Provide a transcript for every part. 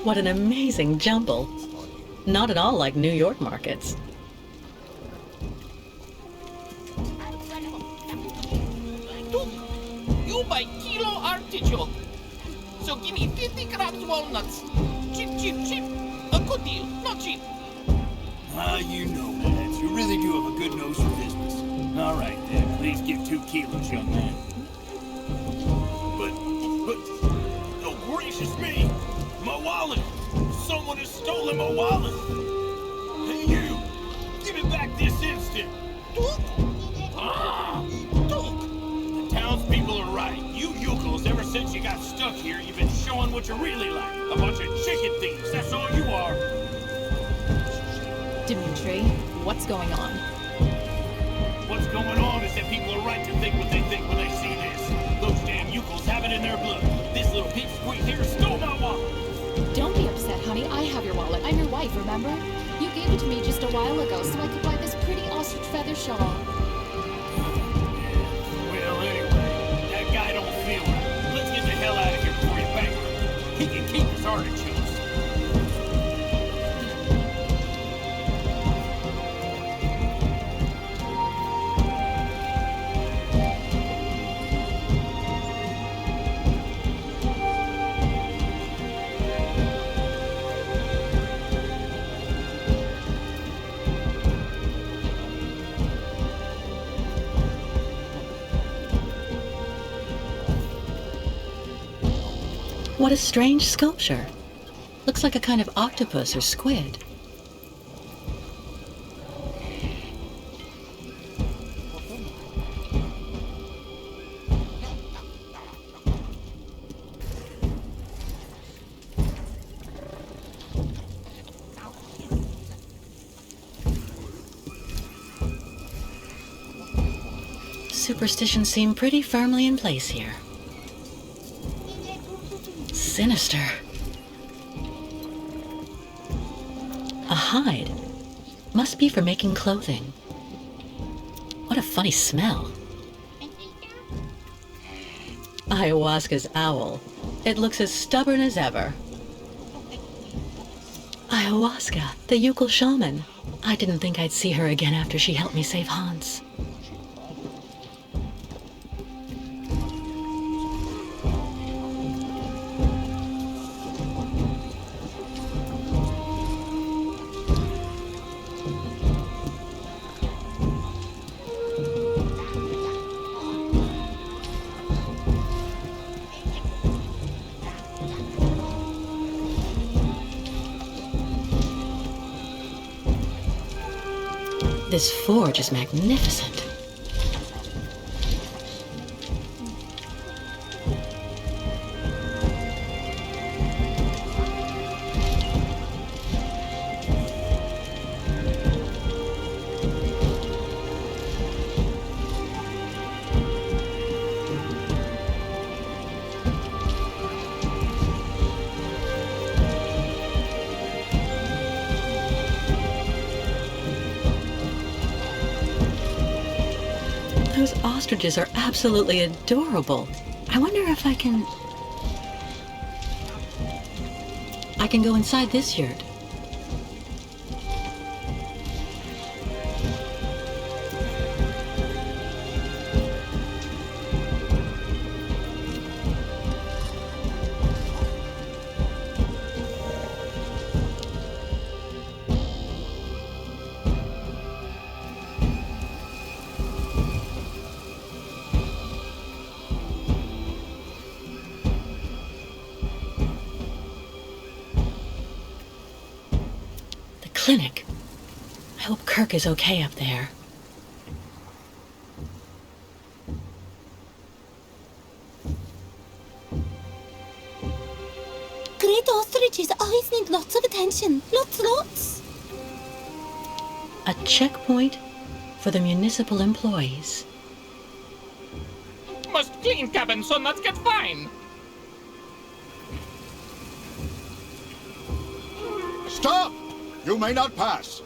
What an amazing jumble. Not at all like New York markets. You buy kilo artichoke. So give me 50 grams walnuts. Cheap, cheap, cheap. A good deal, not cheap. You know, lads, you really do have a good nose for business. All right, then, please give 2 kilos, young man. But, oh gracious me! My wallet! Someone has stolen my wallet! Hey, you! Give it back this instant! Duke? Duke! The townspeople are right. You yokels, ever since you got stuck here, you've been showing what you're really like. A bunch of chicken thieves, that's all you are. Dimitri, what's going on? What's going on is that people are right to think what they think when they see this. Those damn yokels have it in their blood. This little pipsqueak here stole my wallet. Don't be upset, honey. I have your wallet. I'm your wife, remember? You gave it to me just a while ago so I could buy this pretty ostrich feather shawl. Well, anyway, that guy don't feel right. Let's get the hell out of here before he bankrupt. He can keep his artichokes. What a strange sculpture. Looks like a kind of octopus or squid. Superstitions seem pretty firmly in place here. Sinister. A hide. Must be for making clothing. What a funny smell. Ayahuasca's owl. It looks as stubborn as ever. Ayahuasca, the Yukon shaman. I didn't think I'd see her again after she helped me save Hans. This forge is magnificent. Those ostriches are absolutely adorable. I wonder if I can go inside this yurt. Clinic. I hope Kirk is okay up there. Great ostriches always need lots of attention. Lots. A checkpoint for the municipal employees. Must clean cabin so nuts get fine. Stop! You may not pass.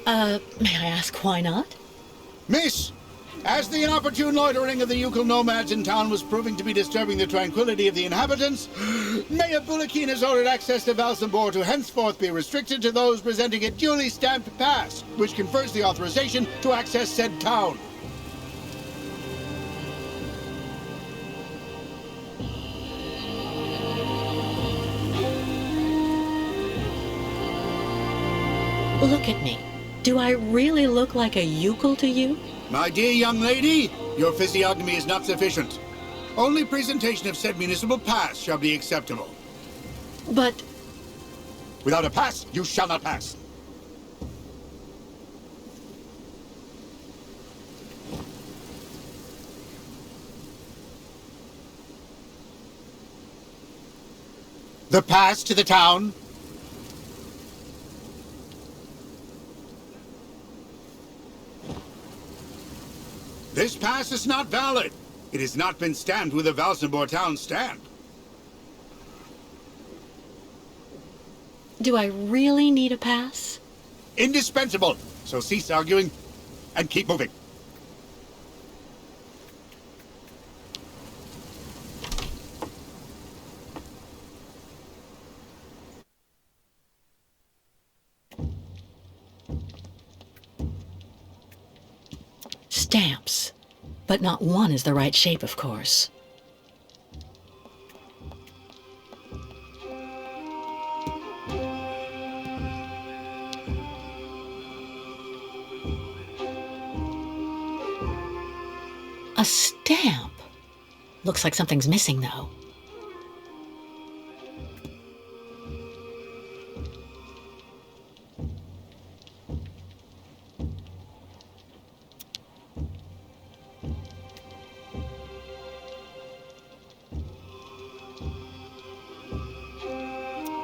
May I ask why not? Miss, As the inopportune loitering of the Yukon nomads in town was proving to be disturbing the tranquility of the inhabitants, Mayor Bulakin has ordered access to Valsambor to henceforth be restricted to those presenting a duly stamped pass, which confers the authorization to access said town. Look at me. Do I really look like a Yukon to you? My dear young lady, your physiognomy is not sufficient. Only presentation of said municipal pass shall be acceptable. But Without a pass, you shall not pass. The pass to the town? This pass is not valid. It has not been stamped with a Valsambor town stamp. do I really need a pass? Indispensable. So cease arguing and keep moving. Stamps. But not one is the right shape, of course. A stamp. Looks like something's missing, though.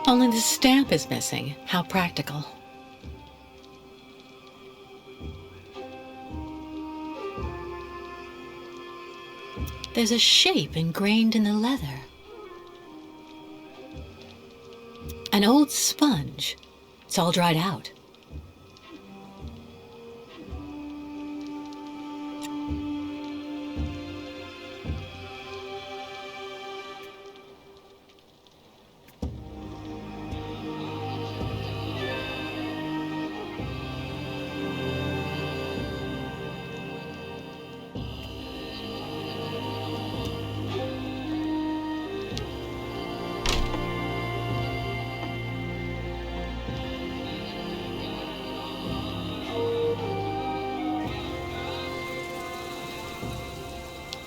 Only the stamp is missing. How practical. There's a shape ingrained in the leather. An old sponge. It's all dried out.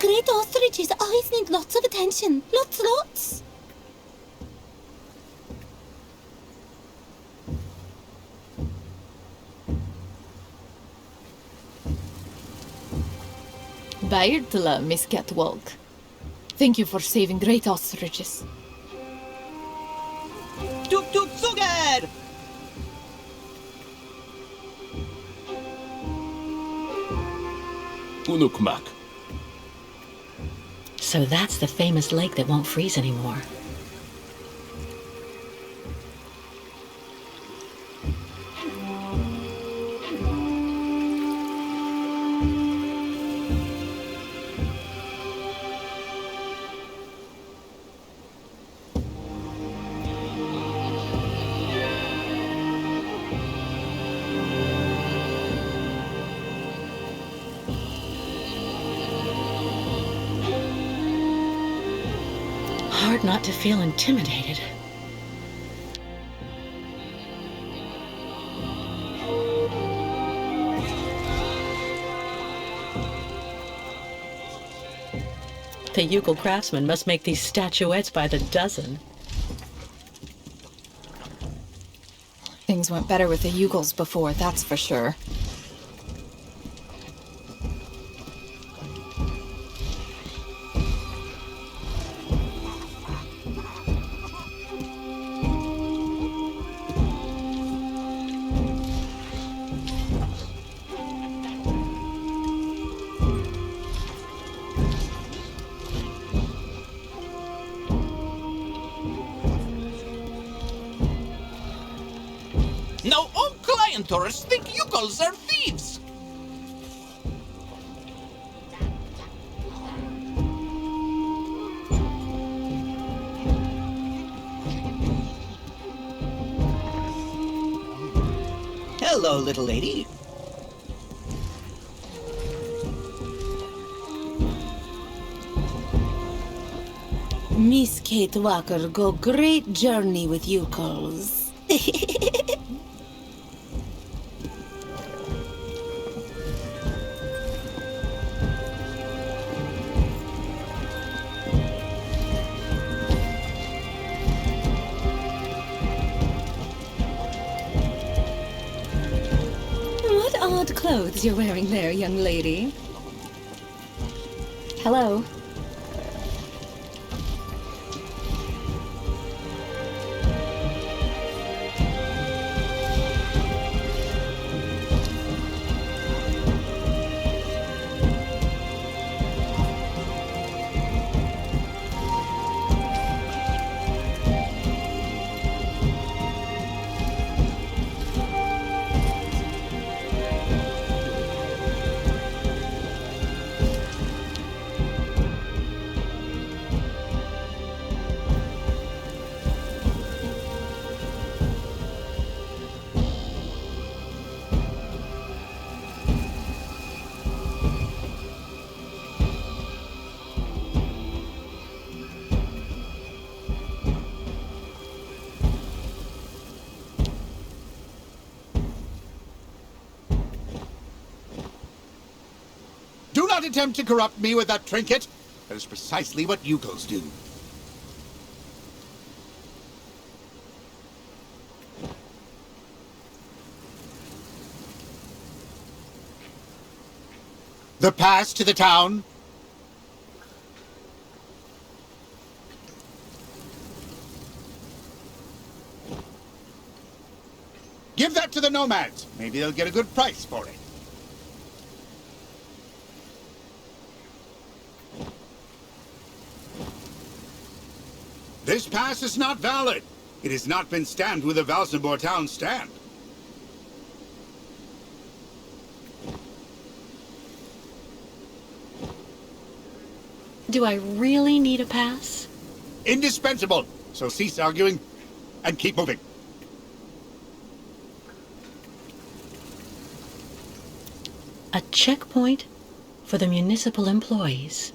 Great ostriches always need lots of attention. Lots. Bairtla, Miss Catwalk. Thank you for saving great ostriches. Tuk tuk sugar! Unukmak. So that's the famous lake that won't freeze anymore. Hard not to feel intimidated. The Yukon craftsmen must make these statuettes by the dozen. Things went better with the Yugels before, that's for sure. Now all client tourists think Yukons are thieves. Hello, little lady. Miss Kate Walker go great journey with you, Coles. What odd clothes you're wearing there, young lady. Hello. Do not attempt to corrupt me with that trinket. That is precisely what Yukos do. The pass to the town? Give that to the nomads. Maybe they'll get a good price for it. This pass is not valid. It has not been stamped with a Valsenborg town stamp. Do I really need a pass? Indispensable. So cease arguing and keep moving. A checkpoint for the municipal employees.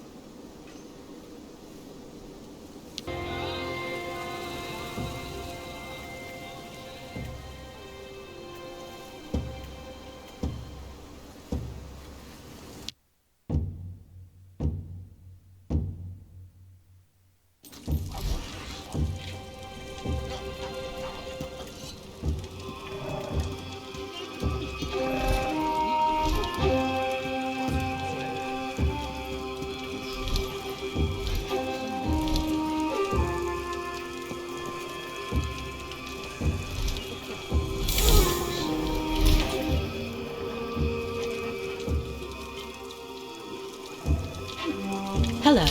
Hello.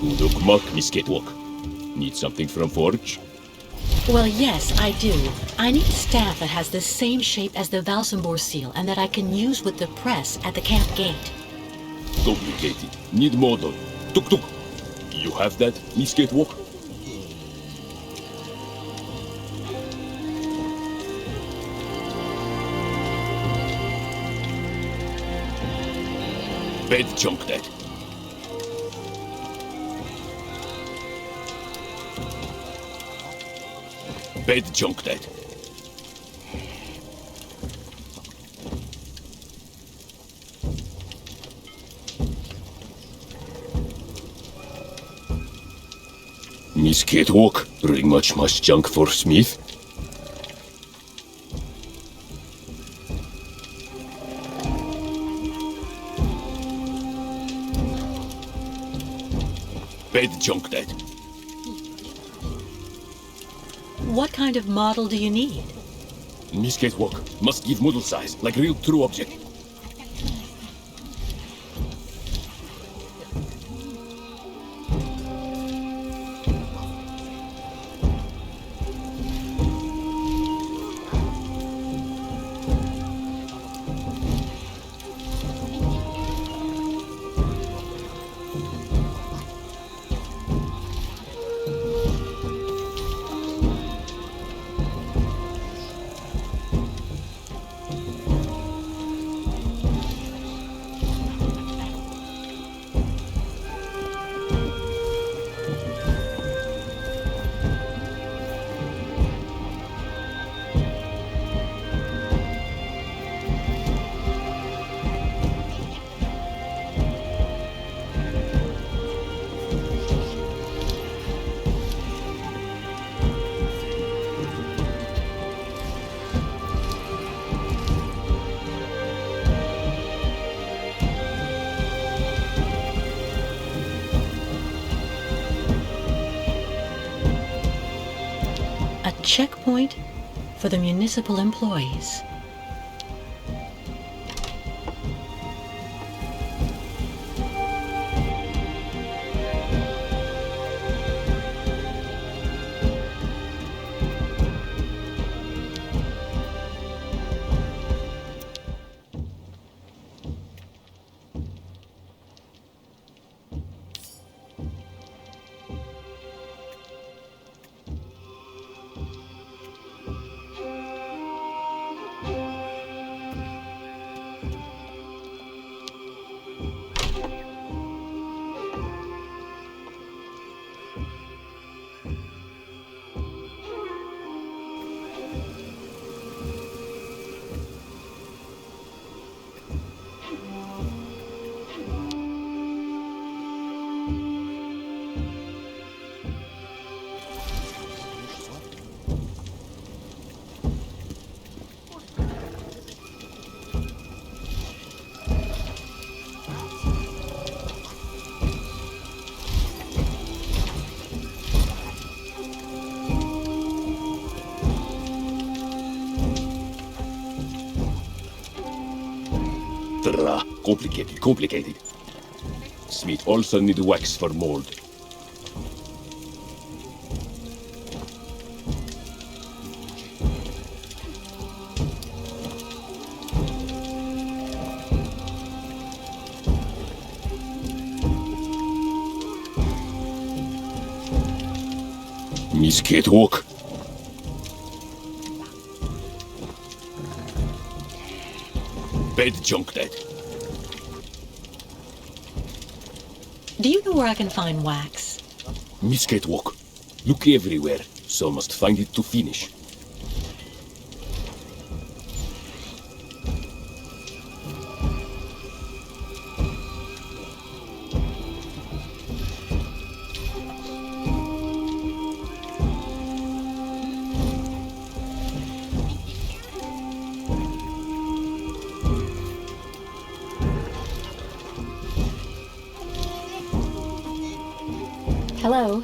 Look, Mark, Miss Catwalk. Need something from Forge? Well, yes, I do. I need a staff that has the same shape as the Valsenborg seal and that I can use with the press at the camp gate. Complicated. Need model. Tuk tuk. You have that, Miss Catwalk? Bed junk that. Bed junk that. Miss Catwalk, bring much junk for Smith? Bed junk that. What kind of model do you need? Miss Catwalk, must give model size, like real true object. checkpoint for the municipal employees. Complicated. Smith also need wax for mold. Miss Catwalk. Bed junk that. Do you know where I can find wax? Miss Catwalk. Look everywhere, so must find it to finish. Hello?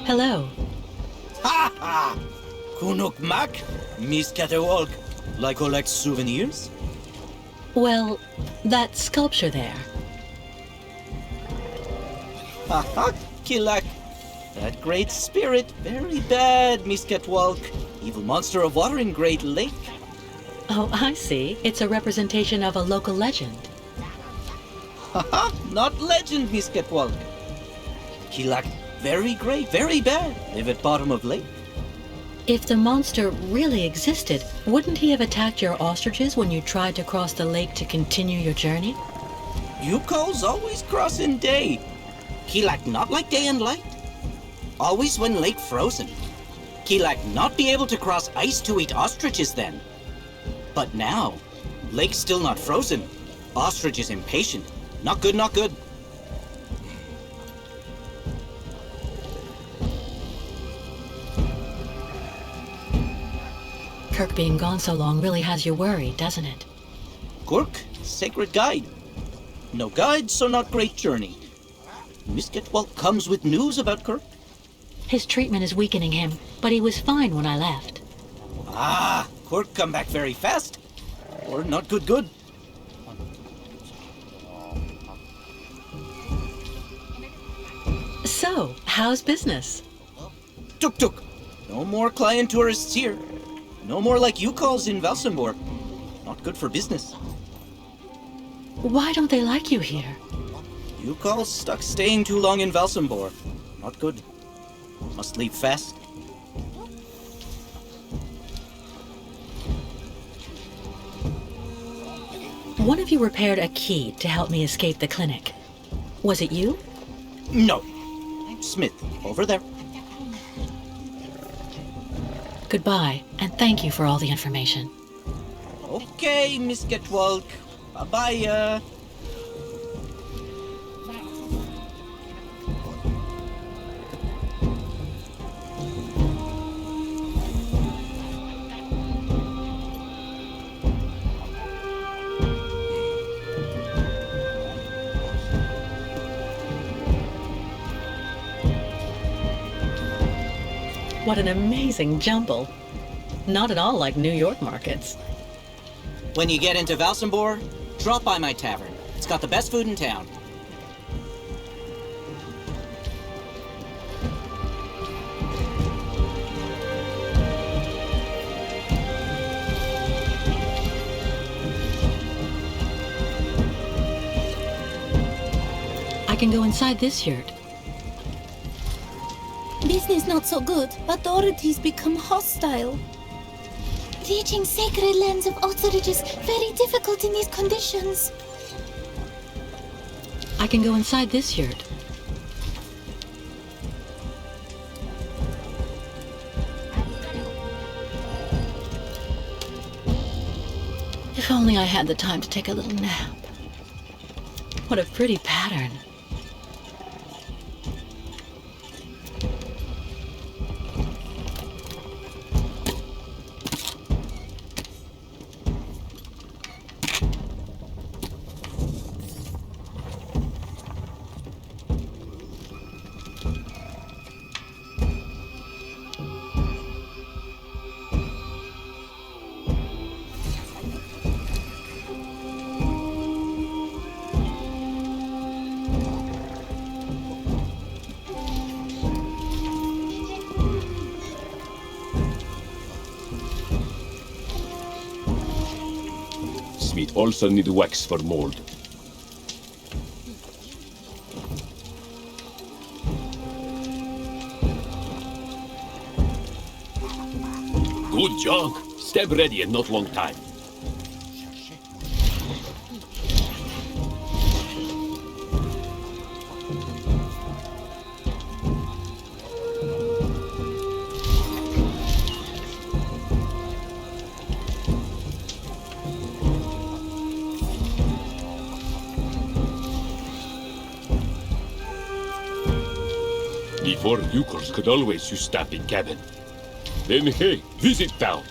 Hello. Ha ha! Kunuk Mak, Miss Catwalk. Like collect souvenirs? Well, that sculpture there. Ha ha! Kilak. That great spirit, very bad, Miss Catwalk. Evil monster of water in Great Lake. Oh, I see. It's a representation of a local legend. Ha ha! Not legend, Miss Catwalk. Kilak. Very great, very bad. Live at bottom of lake. If the monster really existed, wouldn't he have attacked your ostriches when you tried to cross the lake to continue your journey? Yukos always cross in day. Kilak not like day and light. Always when lake frozen. Kilak not be able to cross ice to eat ostriches then. But now, lake still not frozen. Ostrich is impatient. Not good, not good. Kirk being gone so long really has you worried, doesn't it? Kurk, sacred guide. No guide, so not great journey. Miss Catwalk comes with news about Kirk. His treatment is weakening him, but he was fine when I left. Ah, Kurk come back very fast. Or not good. So, how's business? Tuk. No more client tourists here. No more like you calls in Valsenborg. Not good for business. Why don't they like you here? You calls stuck staying too long in Valsenborg. Not good. Must leave fast. One of you repaired a key to help me escape the clinic. Was it you? No. Smith, over there. Goodbye, and thank you for all the information. Okay, Miss Getwalk. Bye-bye. What an amazing jumble. Not at all like New York markets. When you get into Valsambor, drop by my tavern. It's got the best food in town. I can go inside this yurt. Business not so good. Authorities become hostile. Reaching sacred lands of Otzerich is very difficult in these conditions. I can go inside this yurt. If only I had the time to take a little nap. What a pretty pattern. Smith also need wax for mold. Good job. Stab ready in not long time. Before Yukos could always use stamping cabin. Then hey, visit town.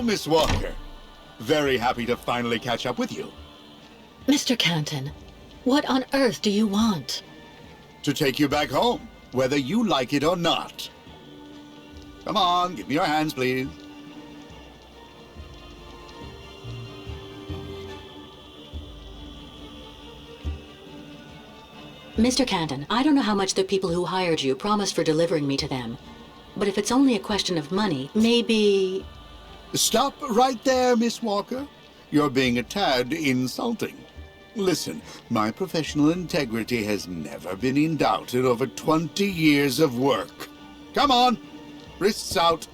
Miss Walker. Very happy to finally catch up with you. Mr. Canton, what on earth do you want? To take you back home, whether you like it or not. Come on, give me your hands, please. Mr. Canton, I don't know how much the people who hired you promised for delivering me to them. But if it's only a question of money, maybe... Stop right there, Miss Walker. You're being a tad insulting. Listen, my professional integrity has never been in doubt in over 20 years of work. Come on, wrists out.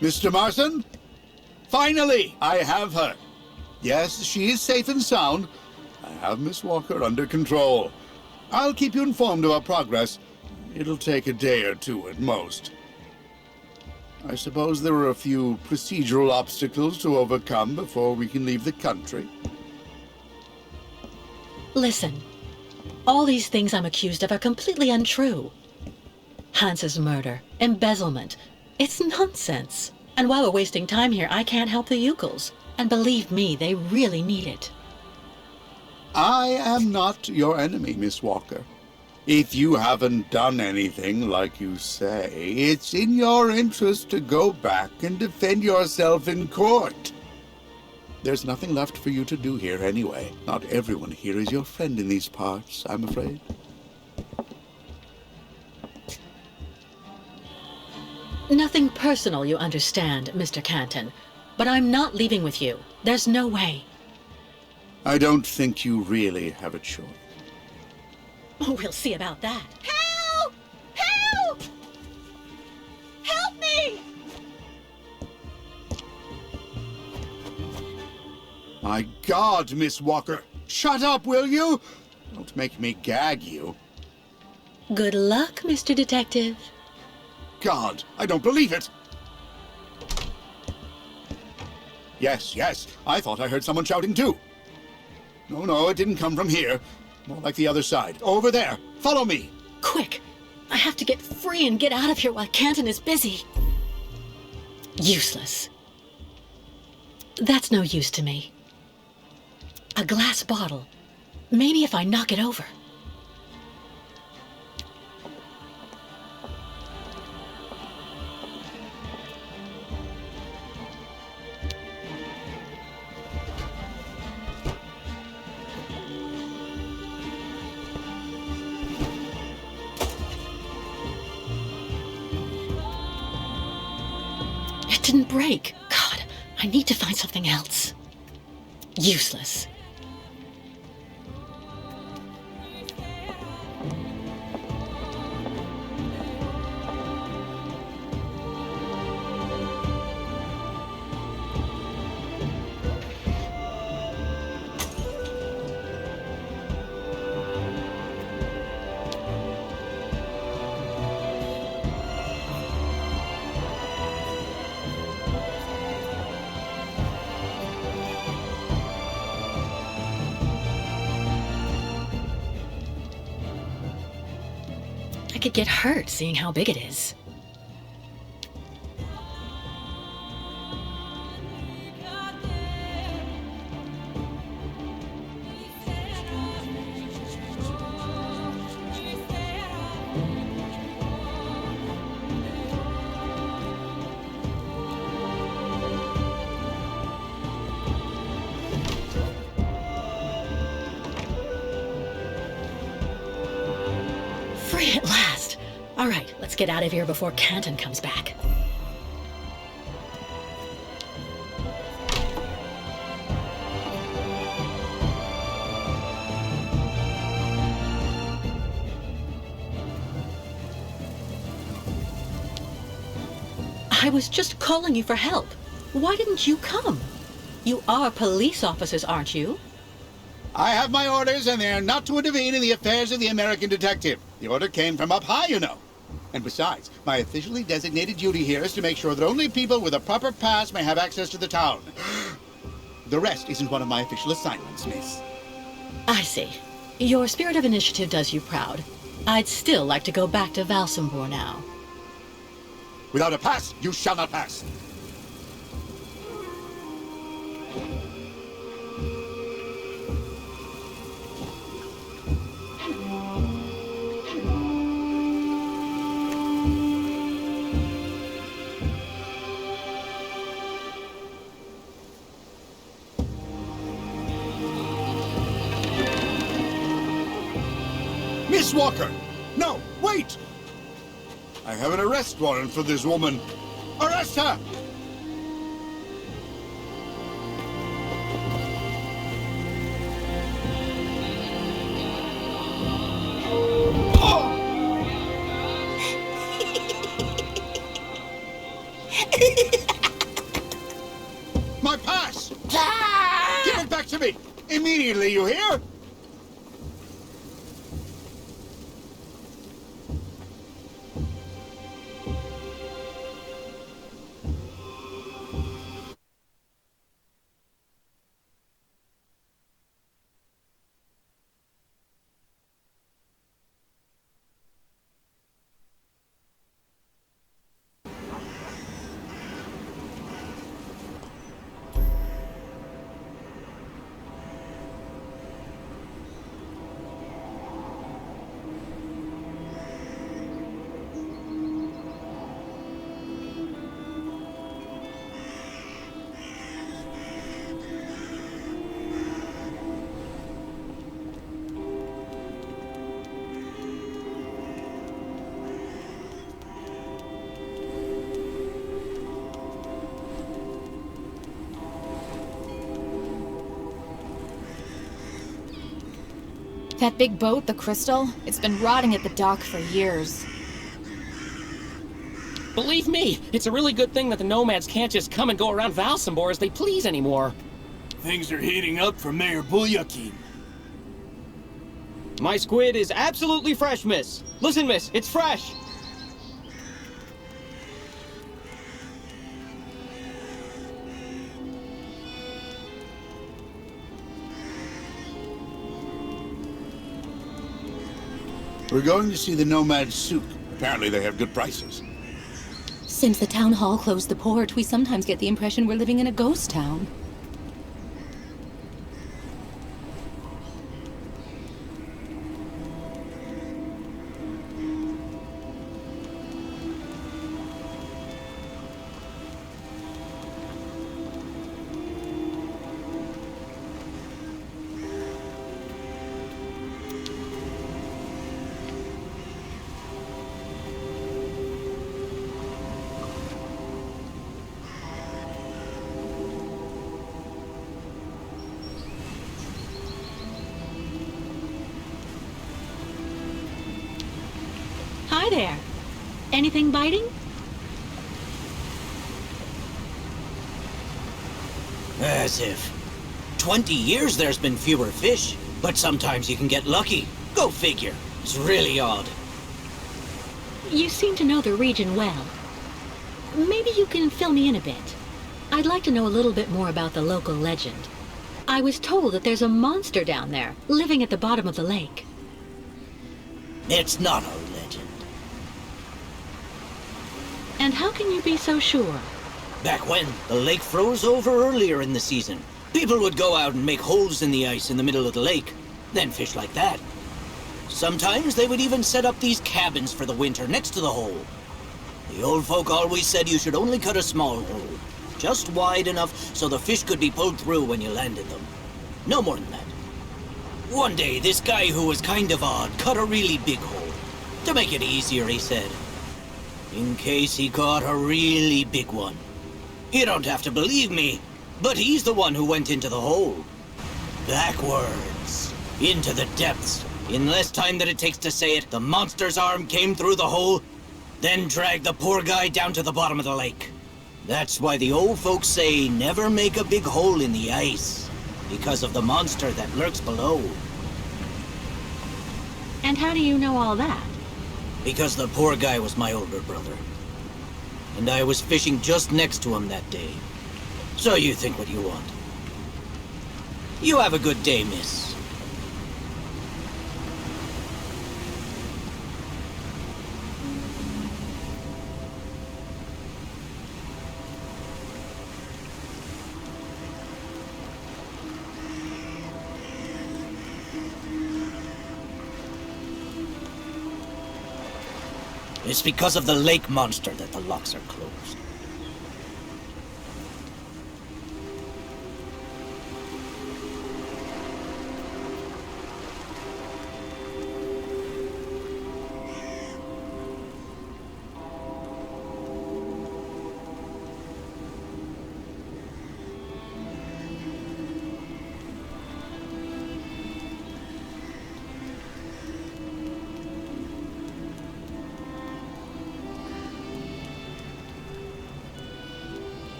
Mr. Marson? Finally, I have her. Yes, she is safe and sound. I have Miss Walker under control. I'll keep you informed of our progress. It'll take a day or two at most. I suppose there are a few procedural obstacles to overcome before we can leave the country. Listen, all these things I'm accused of are completely untrue. Hans's murder, embezzlement, it's nonsense. And while we're wasting time here, I can't help the Ukels. And believe me, they really need it. I am not your enemy, Miss Walker. If you haven't done anything like you say, it's in your interest to go back and defend yourself in court. There's nothing left for you to do here anyway. Not everyone here is your friend in these parts, I'm afraid. Nothing personal, you understand, Mr. Canton. But I'm not leaving with you. There's no way. I don't think you really have a choice. Oh, we'll see about that. Help! Help! Help me! My God, Miss Walker! Shut up, will you? Don't make me gag you. Good luck, Mr. Detective. God, I don't believe it! Yes, yes, I thought I heard someone shouting too. No, it didn't come from here. More like the other side. Over there. Follow me. Quick! I have to get free and get out of here while Canton is busy. Useless. That's no use to me. A glass bottle. Maybe if I knock it over. It didn't break. God, I need to find something else. Useless. I could get hurt seeing how big it is. Free at last! All right, let's get out of here before Canton comes back. I was just calling you for help. Why didn't you come? You are police officers, aren't you? I have my orders, and they're not to intervene in the affairs of the American detective. The order came from up high, you know. And besides, my officially designated duty here is to make sure that only people with a proper pass may have access to the town. The rest isn't one of my official assignments, miss. I see. Your spirit of initiative does you proud. I'd still like to go back to Valsambor now. Without a pass, you shall not pass. Miss Walker! No, wait! I have an arrest warrant for this woman. Arrest her! My pass! Give it back to me! Immediately, you hear? That big boat, the Crystal, it's been rotting at the dock for years. Believe me, it's a really good thing that the nomads can't just come and go around Valsambor as they please anymore. Things are heating up for Mayor Bulyakin. My squid is absolutely fresh, miss. Listen, miss, it's fresh. We're going to see the nomad souk. Apparently they have good prices. Since the town hall closed the port, we sometimes get the impression we're living in a ghost town. Hi there. Anything biting? As if. 20 years there's been fewer fish, but sometimes you can get lucky. Go figure. It's really odd. You seem to know the region well. Maybe you can fill me in a bit. I'd like to know a little bit more about the local legend. I was told that there's a monster down there, living at the bottom of the lake. It's not a legend. And how can you be so sure? Back when, the lake froze over earlier in the season. People would go out and make holes in the ice in the middle of the lake, then fish like that. Sometimes they would even set up these cabins for the winter next to the hole. The old folk always said you should only cut a small hole, just wide enough so the fish could be pulled through when you landed them. No more than that. One day, this guy who was kind of odd cut a really big hole. To make it easier, he said. In case he caught a really big one. You don't have to believe me, but he's the one who went into the hole. Backwards. Into the depths. In less time than it takes to say it, the monster's arm came through the hole, then dragged the poor guy down to the bottom of the lake. That's why the old folks say never make a big hole in the ice, because of the monster that lurks below. And how do you know all that? Because the poor guy was my older brother. And I was fishing just next to him that day. So you think what you want. You have a good day, miss. It's because of the lake monster that the locks are closed.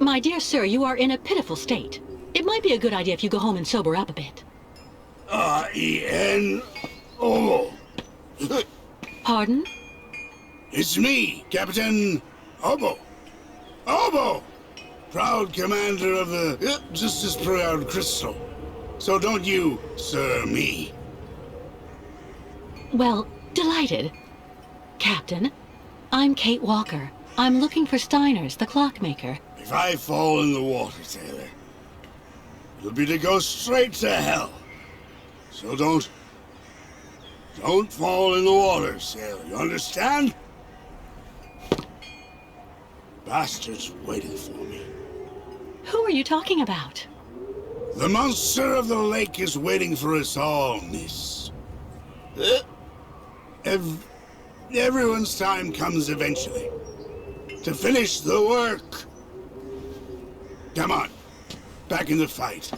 My dear sir, you are in a pitiful state. It might be a good idea if you go home and sober up a bit. R-E-N-O. Pardon? It's me, Captain Obo. Obo! Proud commander of the just as proud crystal. So don't you, sir, me. Well, delighted. Captain, I'm Kate Walker. I'm looking for Steiner's, the clockmaker. If I fall in the water, sailor, it'll be to go straight to hell. So don't fall in the water, sailor. You understand? Bastard's waiting for me. Who are you talking about? The monster of the lake is waiting for us all, miss. Everyone's time comes eventually. To finish the work. Come on, back in the fight.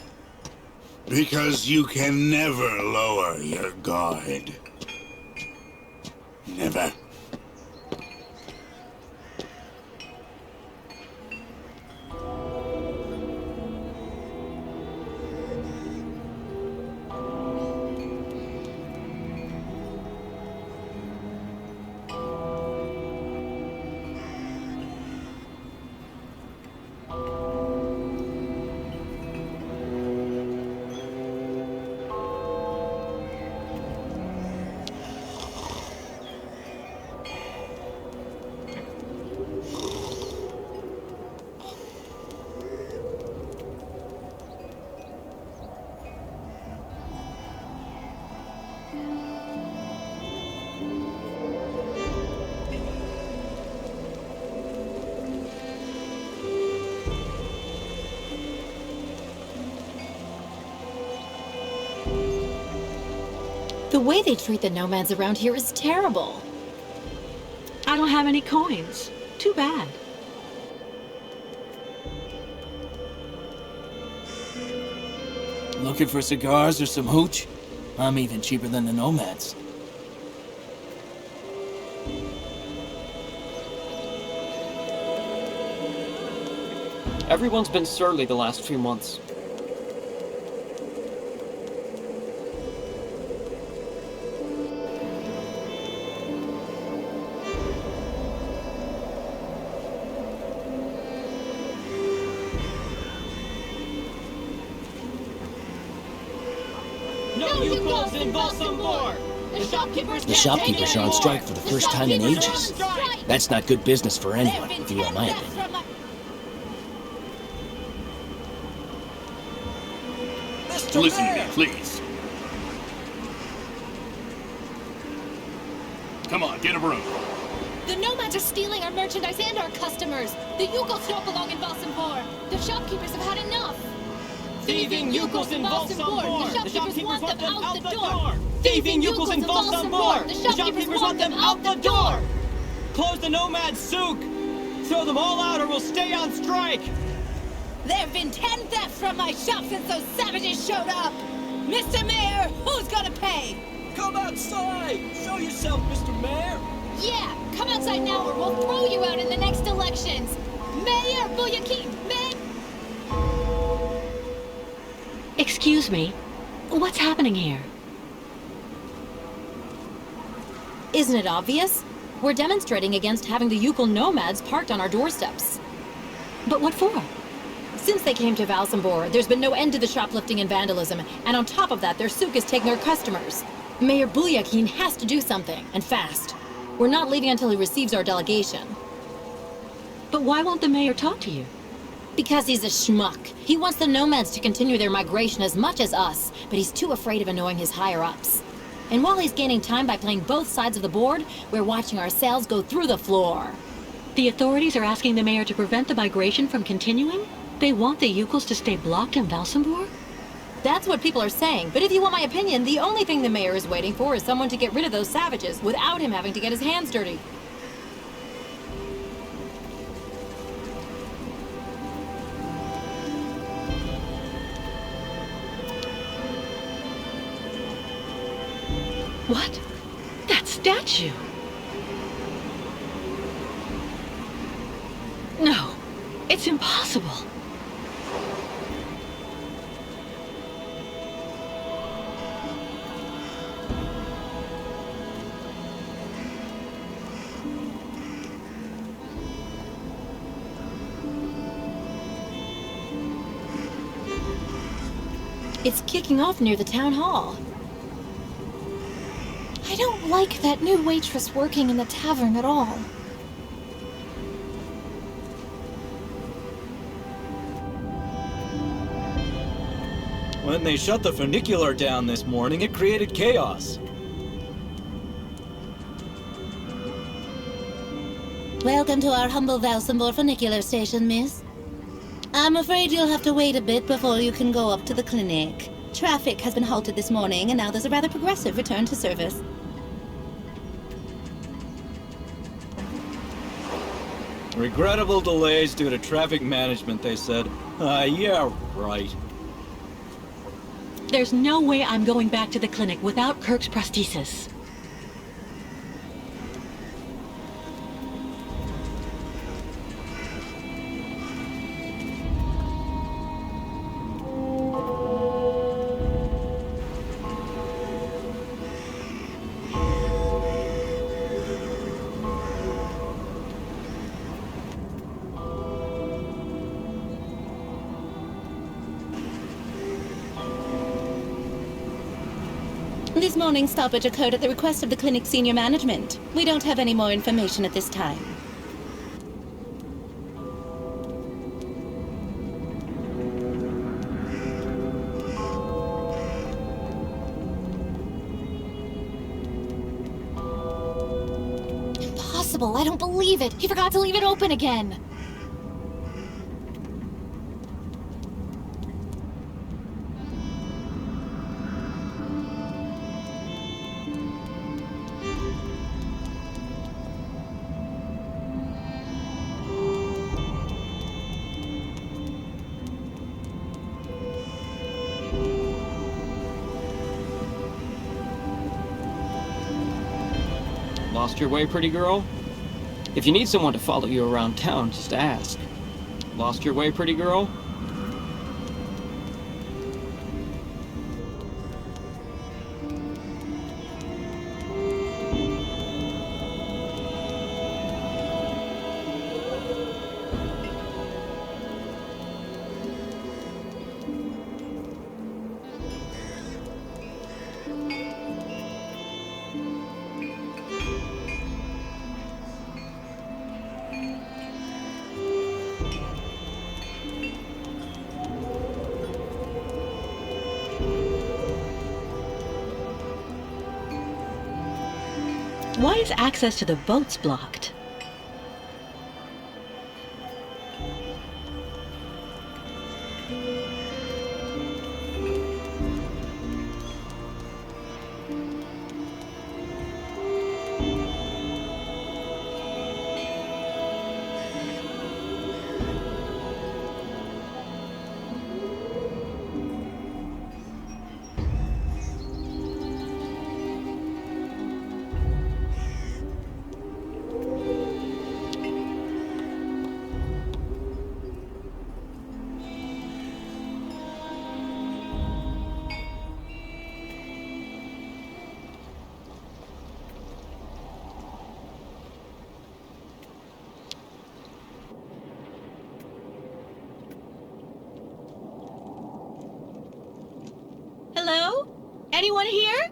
Because you can never lower your guard. Never. The way they treat the nomads around here is terrible. I don't have any coins. Too bad. Looking for cigars or some hooch? I'm even cheaper than the nomads. Everyone's been surly the last few months. The shopkeepers are on strike for the first time in ages. That's not good business for anyone, if you want my opinion. Listen to me, please. Come on, get a room. The nomads are stealing our merchandise and our customers. The Yukos don't belong in Valsampor. The shopkeepers have had enough. Thieving yokels and vaults on board! The shopkeepers want them out the door! Thieving yokels and vaults on board! The shopkeepers want them out the door! Close the Nomad souk! Throw them all out or we'll stay on strike! There have been 10 thefts from my shop since those savages showed up! Mr. Mayor, who's gonna pay? Come outside! Show yourself, Mr. Mayor! Yeah, come outside now or we'll throw you out in the next elections! Mayor Bulyakin, Excuse me. What's happening here? Isn't it obvious? We're demonstrating against having the Yukon nomads parked on our doorsteps. But what for? Since they came to Valsambor, there's been no end to the shoplifting and vandalism, and on top of that, their souk is taking our customers. Mayor Bulyakin has to do something, and fast. We're not leaving until he receives our delegation. But why won't the mayor talk to you? Because he's a schmuck. He wants the nomads to continue their migration as much as us, but he's too afraid of annoying his higher-ups. And while he's gaining time by playing both sides of the board, we're watching our sales go through the floor. The authorities are asking the mayor to prevent the migration from continuing? They want the Yukels to stay blocked in Valsambor? That's what people are saying, but if you want my opinion, the only thing the mayor is waiting for is someone to get rid of those savages without him having to get his hands dirty. What? That statue? No, it's impossible. It's kicking off near the town hall. I don't like that new waitress working in the tavern at all. When they shut the funicular down this morning, it created chaos. Welcome to our humble Valsambor funicular station, miss. I'm afraid you'll have to wait a bit before you can go up to the clinic. Traffic has been halted this morning, and now there's a rather progressive return to service. Regrettable delays due to traffic management, they said. Yeah, right. There's no way I'm going back to the clinic without Kirk's prosthesis. This morning's stoppage occurred at the request of the clinic's senior management. We don't have any more information at this time. Impossible, I don't believe it. He forgot to leave it open again. Lost your way, pretty girl? If you need someone to follow you around town, just ask. Lost your way, pretty girl? Why is access to the boats blocked? Anyone here?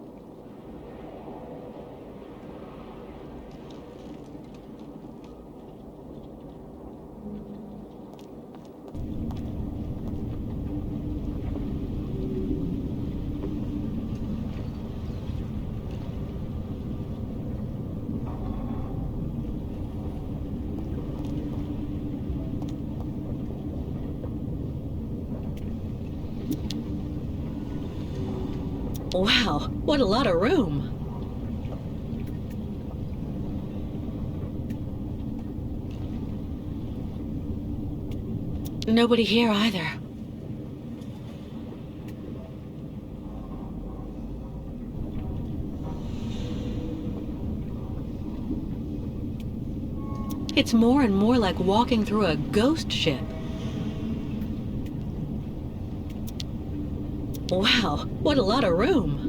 Wow, what a lot of room. Nobody here either. It's more and more like walking through a ghost ship. Wow, what a lot of room.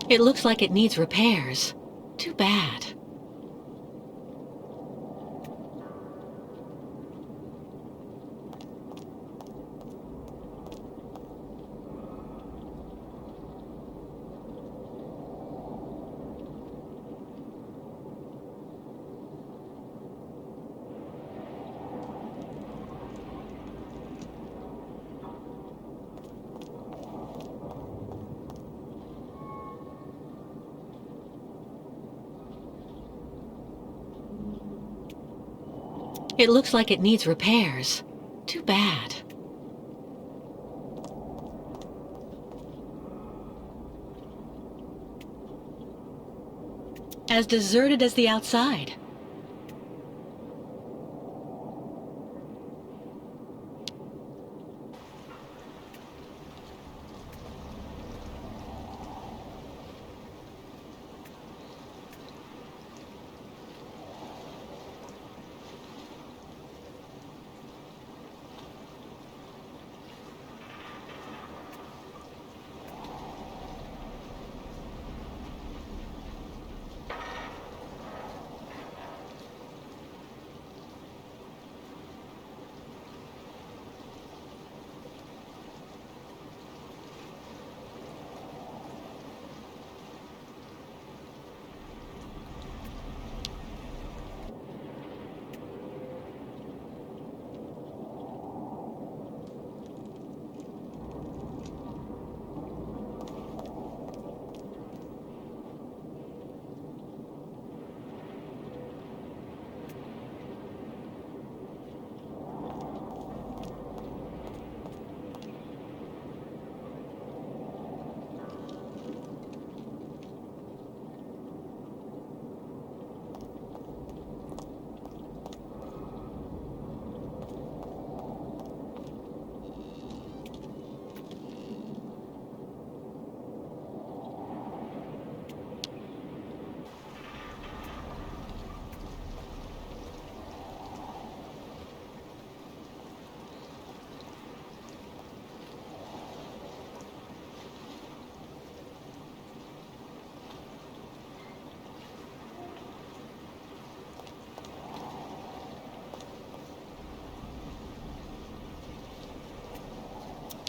It looks like it needs repairs. Too bad. It looks like it needs repairs. Too bad. As deserted as the outside.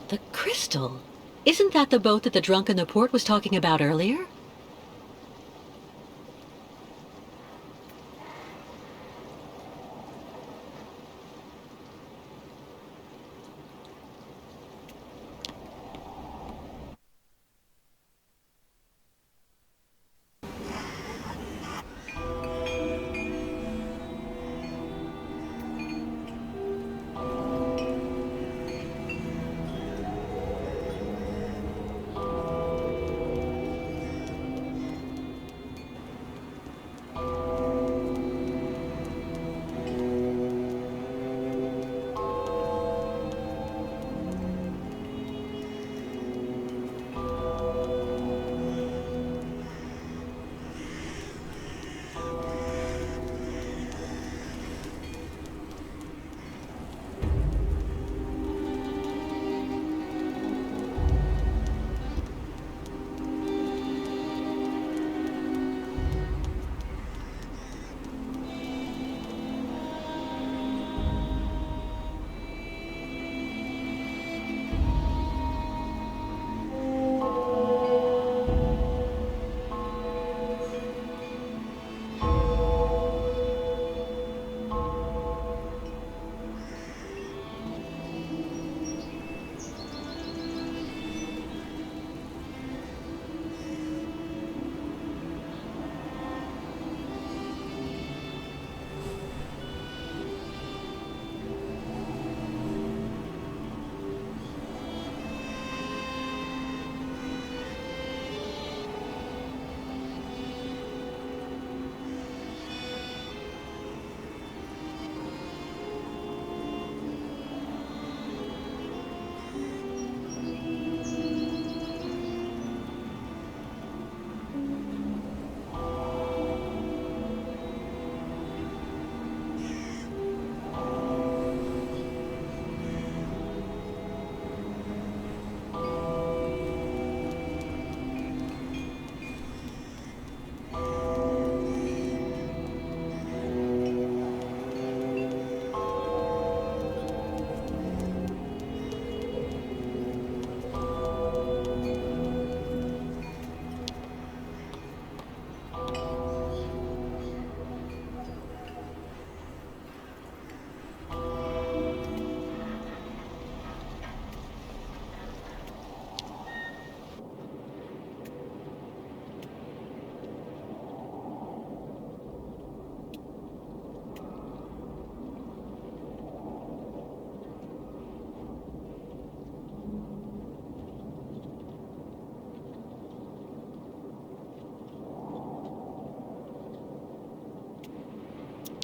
The crystal? Isn't that the boat that the drunk in the port was talking about earlier?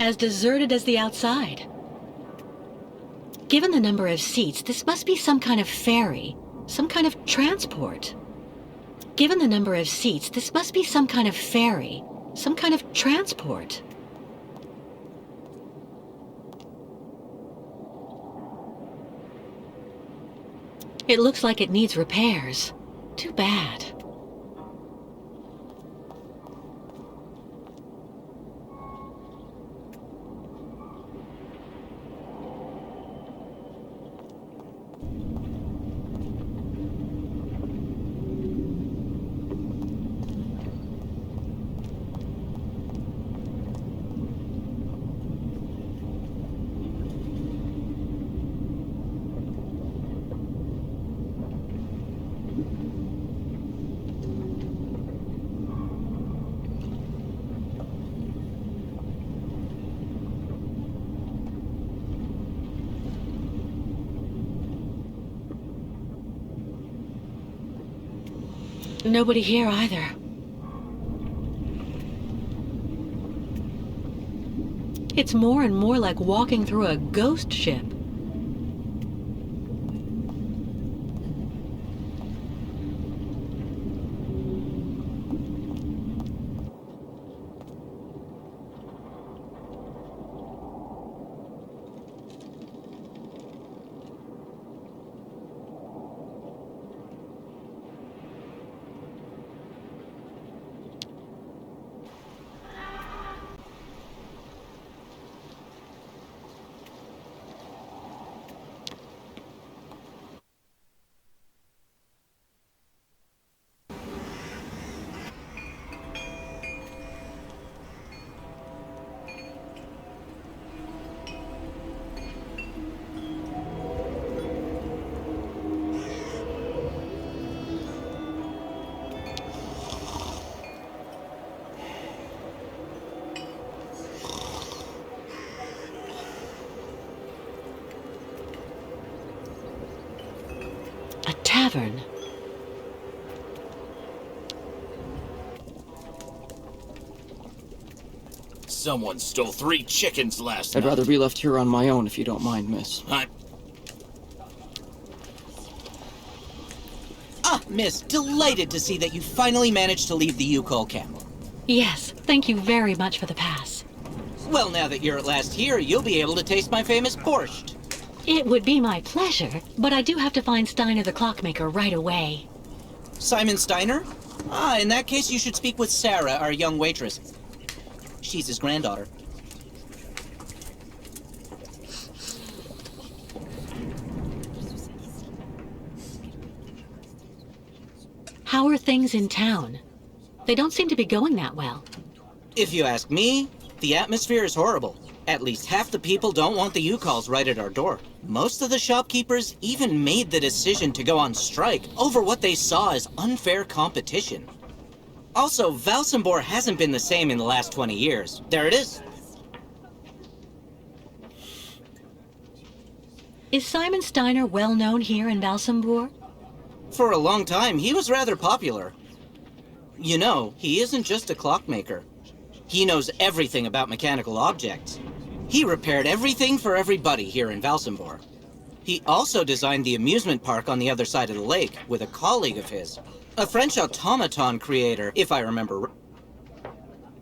As deserted as the outside. Given the number of seats, this must be some kind of ferry, some kind of transport. Given the number of seats, this must be some kind of ferry, some kind of transport. It looks like it needs repairs. Too bad. Nobody here either. It's more and more like walking through a ghost ship. A tavern. Someone stole 3 chickens last night. I'd rather be left here on my own if you don't mind, miss. Miss, delighted to see that you finally managed to leave the Yukol camp. Yes, thank you very much for the pass. Well, now that you're at last here, you'll be able to taste my famous borscht. It would be my pleasure, but I do have to find Steiner the clockmaker right away. Simon Steiner? In that case, you should speak with Sarah, our young waitress. She's his granddaughter. How are things in town? They don't seem to be going that well. If you ask me, the atmosphere is horrible. At least half the people don't want the U-calls right at our door. Most of the shopkeepers even made the decision to go on strike over what they saw as unfair competition. Also, Valsambor hasn't been the same in the last 20 years. There it is. Is Simon Steiner well known here in Valsambor? For a long time, he was rather popular. You know, he isn't just a clockmaker. He knows everything about mechanical objects. He repaired everything for everybody here in Valsambor. He also designed the amusement park on the other side of the lake with a colleague of his. A French automaton creator, if I remember.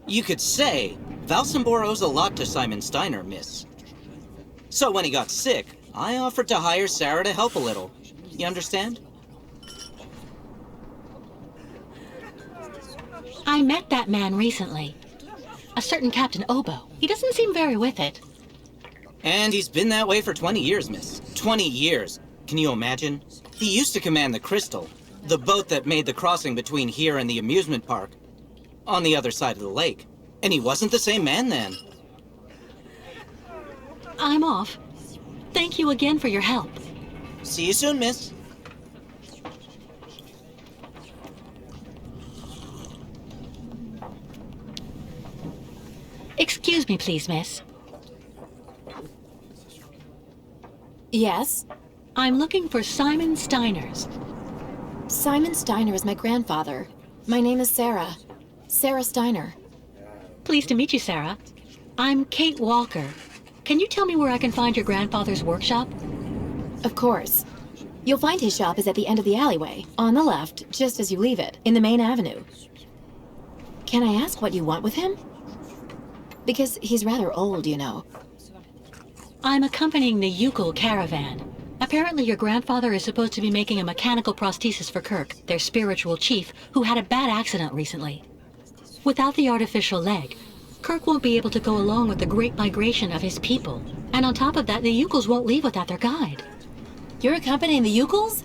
You could say Valsambor owes a lot to Simon Steiner, miss. So when he got sick, I offered to hire Sarah to help a little. You understand? I met that man recently. A certain Captain Obo. He doesn't seem very with it. And he's been that way for 20 years, miss. 20 years. Can you imagine? He used to command the Crystal, the boat that made the crossing between here and the amusement park, on the other side of the lake. And he wasn't the same man then. I'm off. Thank you again for your help. See you soon, miss. Excuse me, please, miss. Yes? I'm looking for Simon Steiners. Simon Steiner is my grandfather. My name is Sarah. Sarah Steiner. Pleased to meet you, Sarah. I'm Kate Walker. Can you tell me where I can find your grandfather's workshop? Of course. You'll find his shop is at the end of the alleyway, on the left, just as you leave it, in the main avenue. Can I ask what you want with him? Because he's rather old, you know. I'm accompanying the Yukul caravan. Apparently your grandfather is supposed to be making a mechanical prosthesis for Kirk, their spiritual chief, who had a bad accident recently. Without the artificial leg, Kirk won't be able to go along with the great migration of his people. And on top of that, the Yukuls won't leave without their guide. You're accompanying the Yukuls?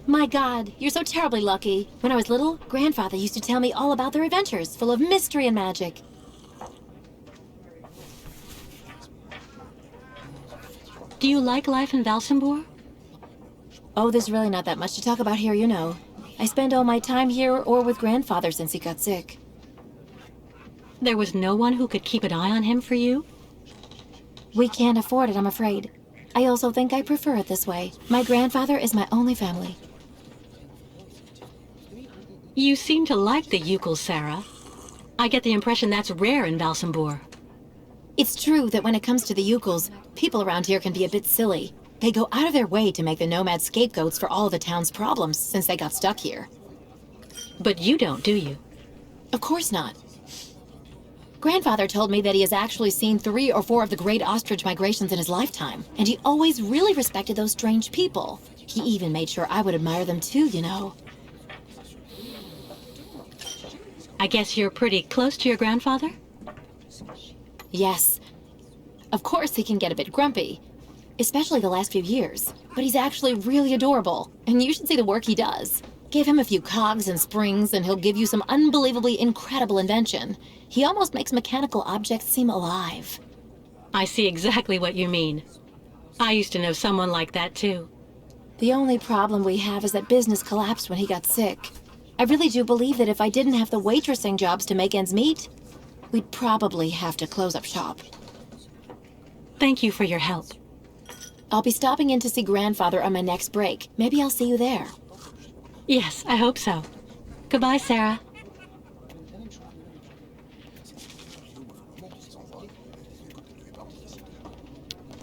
My God, you're so terribly lucky. When I was little, Grandfather used to tell me all about their adventures, full of mystery and magic. Do you like life in Valsambor? Oh, there's really not that much to talk about here, you know. I spend all my time here or with Grandfather since he got sick. There was no one who could keep an eye on him for you? We can't afford it, I'm afraid. I also think I prefer it this way. My grandfather is my only family. You seem to like the Yukul, Sarah. I get the impression that's rare in Valsambor. It's true that when it comes to the Yukuls, people around here can be a bit silly. They go out of their way to make the nomads scapegoats for all the town's problems since they got stuck here. But you don't, do you? Of course not. Grandfather told me that he has actually seen 3 or 4 of the great ostrich migrations in his lifetime, and he always really respected those strange people. He even made sure I would admire them too, you know. I guess you're pretty close to your grandfather? Yes. Of course he can get a bit grumpy, especially the last few years, but he's actually really adorable, and you should see the work he does. Give him a few cogs and springs, and he'll give you some unbelievably incredible invention. He almost makes mechanical objects seem alive. I see exactly what you mean. I used to know someone like that, too. The only problem we have is that business collapsed when he got sick. I really do believe that if I didn't have the waitressing jobs to make ends meet, we'd probably have to close up shop. Thank you for your help. I'll be stopping in to see Grandfather on my next break. Maybe I'll see you there. Yes, I hope so. Goodbye, Sarah.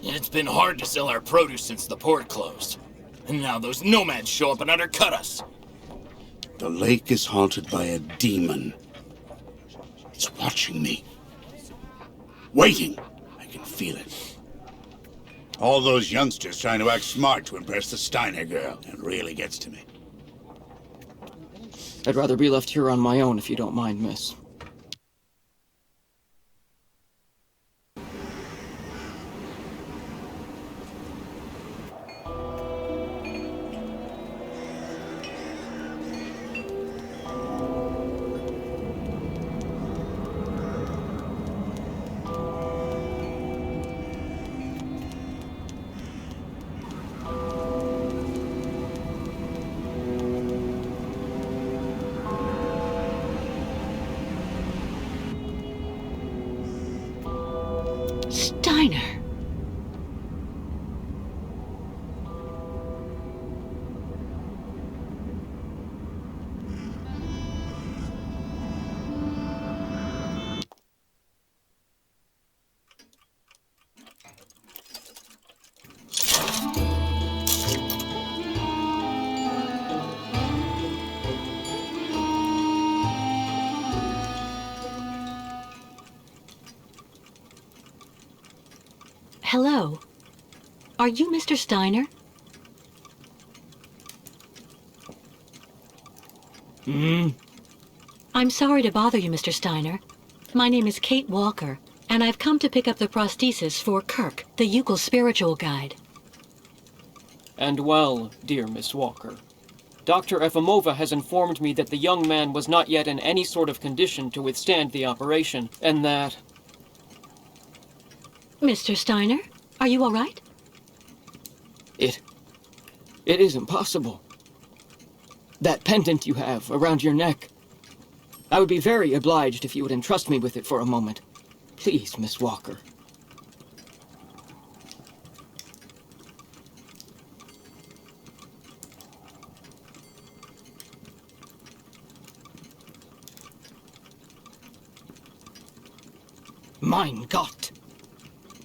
It's been hard to sell our produce since the port closed. And now those nomads show up and undercut us. The lake is haunted by a demon. It's watching me. Waiting. I can feel it. All those youngsters trying to act smart to impress the Steiner girl. It really gets to me. I'd rather be left here on my own if you don't mind, miss. Steiner. Hello. Are you Mr. Steiner? I'm sorry to bother you, Mr. Steiner. My name is Kate Walker, and I've come to pick up the prosthesis for Kirk, the Yukul spiritual guide. And well, dear Miss Walker, Dr. Efimova has informed me that the young man was not yet in any sort of condition to withstand the operation, and that... Mr. Steiner, are you all right? It is impossible. That pendant you have around your neck. I would be very obliged if you would entrust me with it for a moment. Please, Miss Walker. Mein Gott!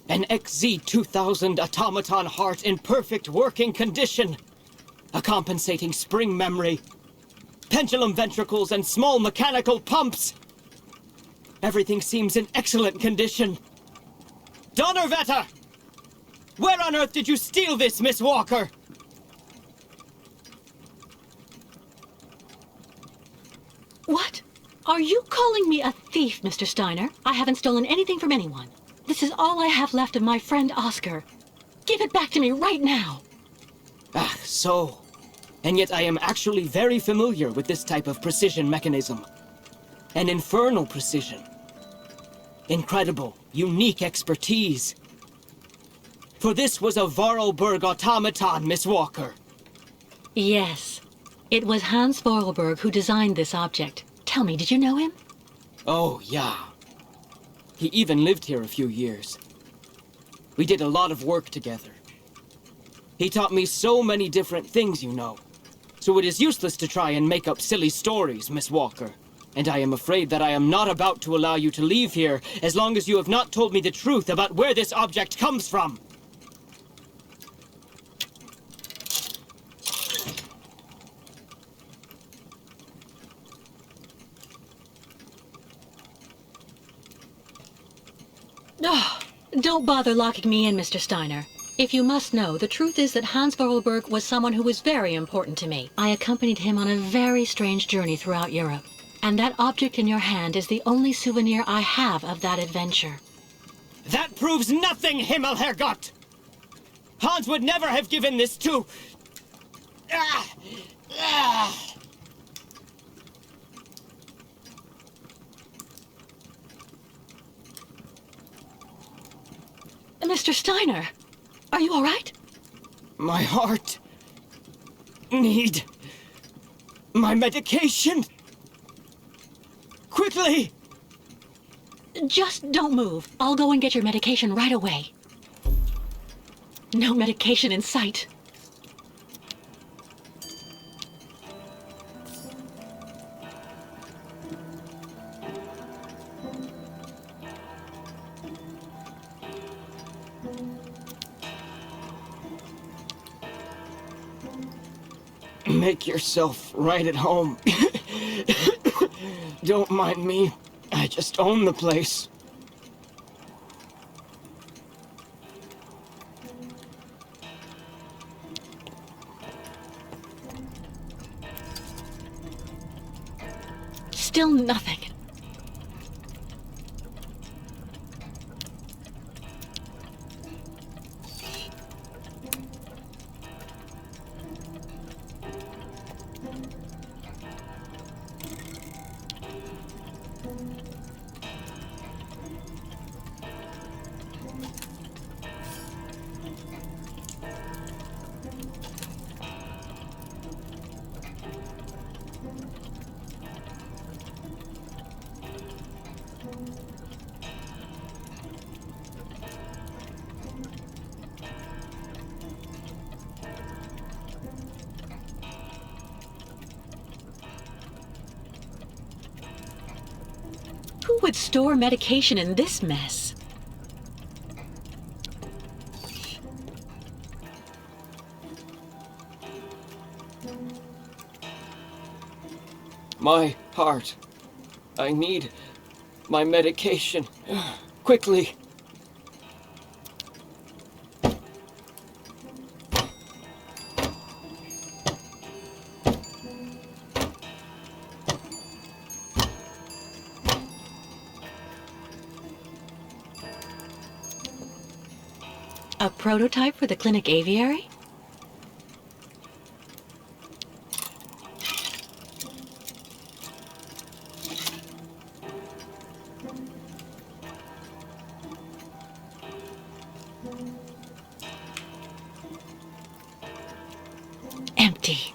An XZ-2000 automaton heart in perfect working condition. A compensating spring memory. Pendulum ventricles and small mechanical pumps. Everything seems in excellent condition. Donnerwetter! Where on earth did you steal this, Miss Walker? What? Are you calling me a thief, Mr. Steiner? I haven't stolen anything from anyone. This is all I have left of my friend Oscar. Give it back to me right now. Ah, so. And yet I am actually very familiar with this type of precision mechanism. An infernal precision. Incredible, unique expertise. For this was a Vorarlberg automaton, Miss Walker. Yes. It was Hans Vorarlberg who designed this object. Tell me, did you know him? Oh, yeah. He even lived here a few years. We did a lot of work together. He taught me so many different things, you know. So it is useless to try and make up silly stories, Miss Walker. And I am afraid that I am not about to allow you to leave here as long as you have not told me the truth about where this object comes from. Oh, don't bother locking me in, Mr. Steiner. If you must know, the truth is that Hans Vorarlberg was someone who was very important to me. I accompanied him on a very strange journey throughout Europe. And that object in your hand is the only souvenir I have of that adventure. That proves nothing, Himmelherrgott! Hans would never have given this to... Mr. Steiner, are you all right? My heart... need... my medication! Quickly! Just don't move. I'll go and get your medication right away. No medication in sight. Make yourself right at home. Don't mind me. I just own the place. Still nothing. Who would store medication in this mess? My heart. I need my medication. Quickly. A prototype for the clinic aviary? Empty.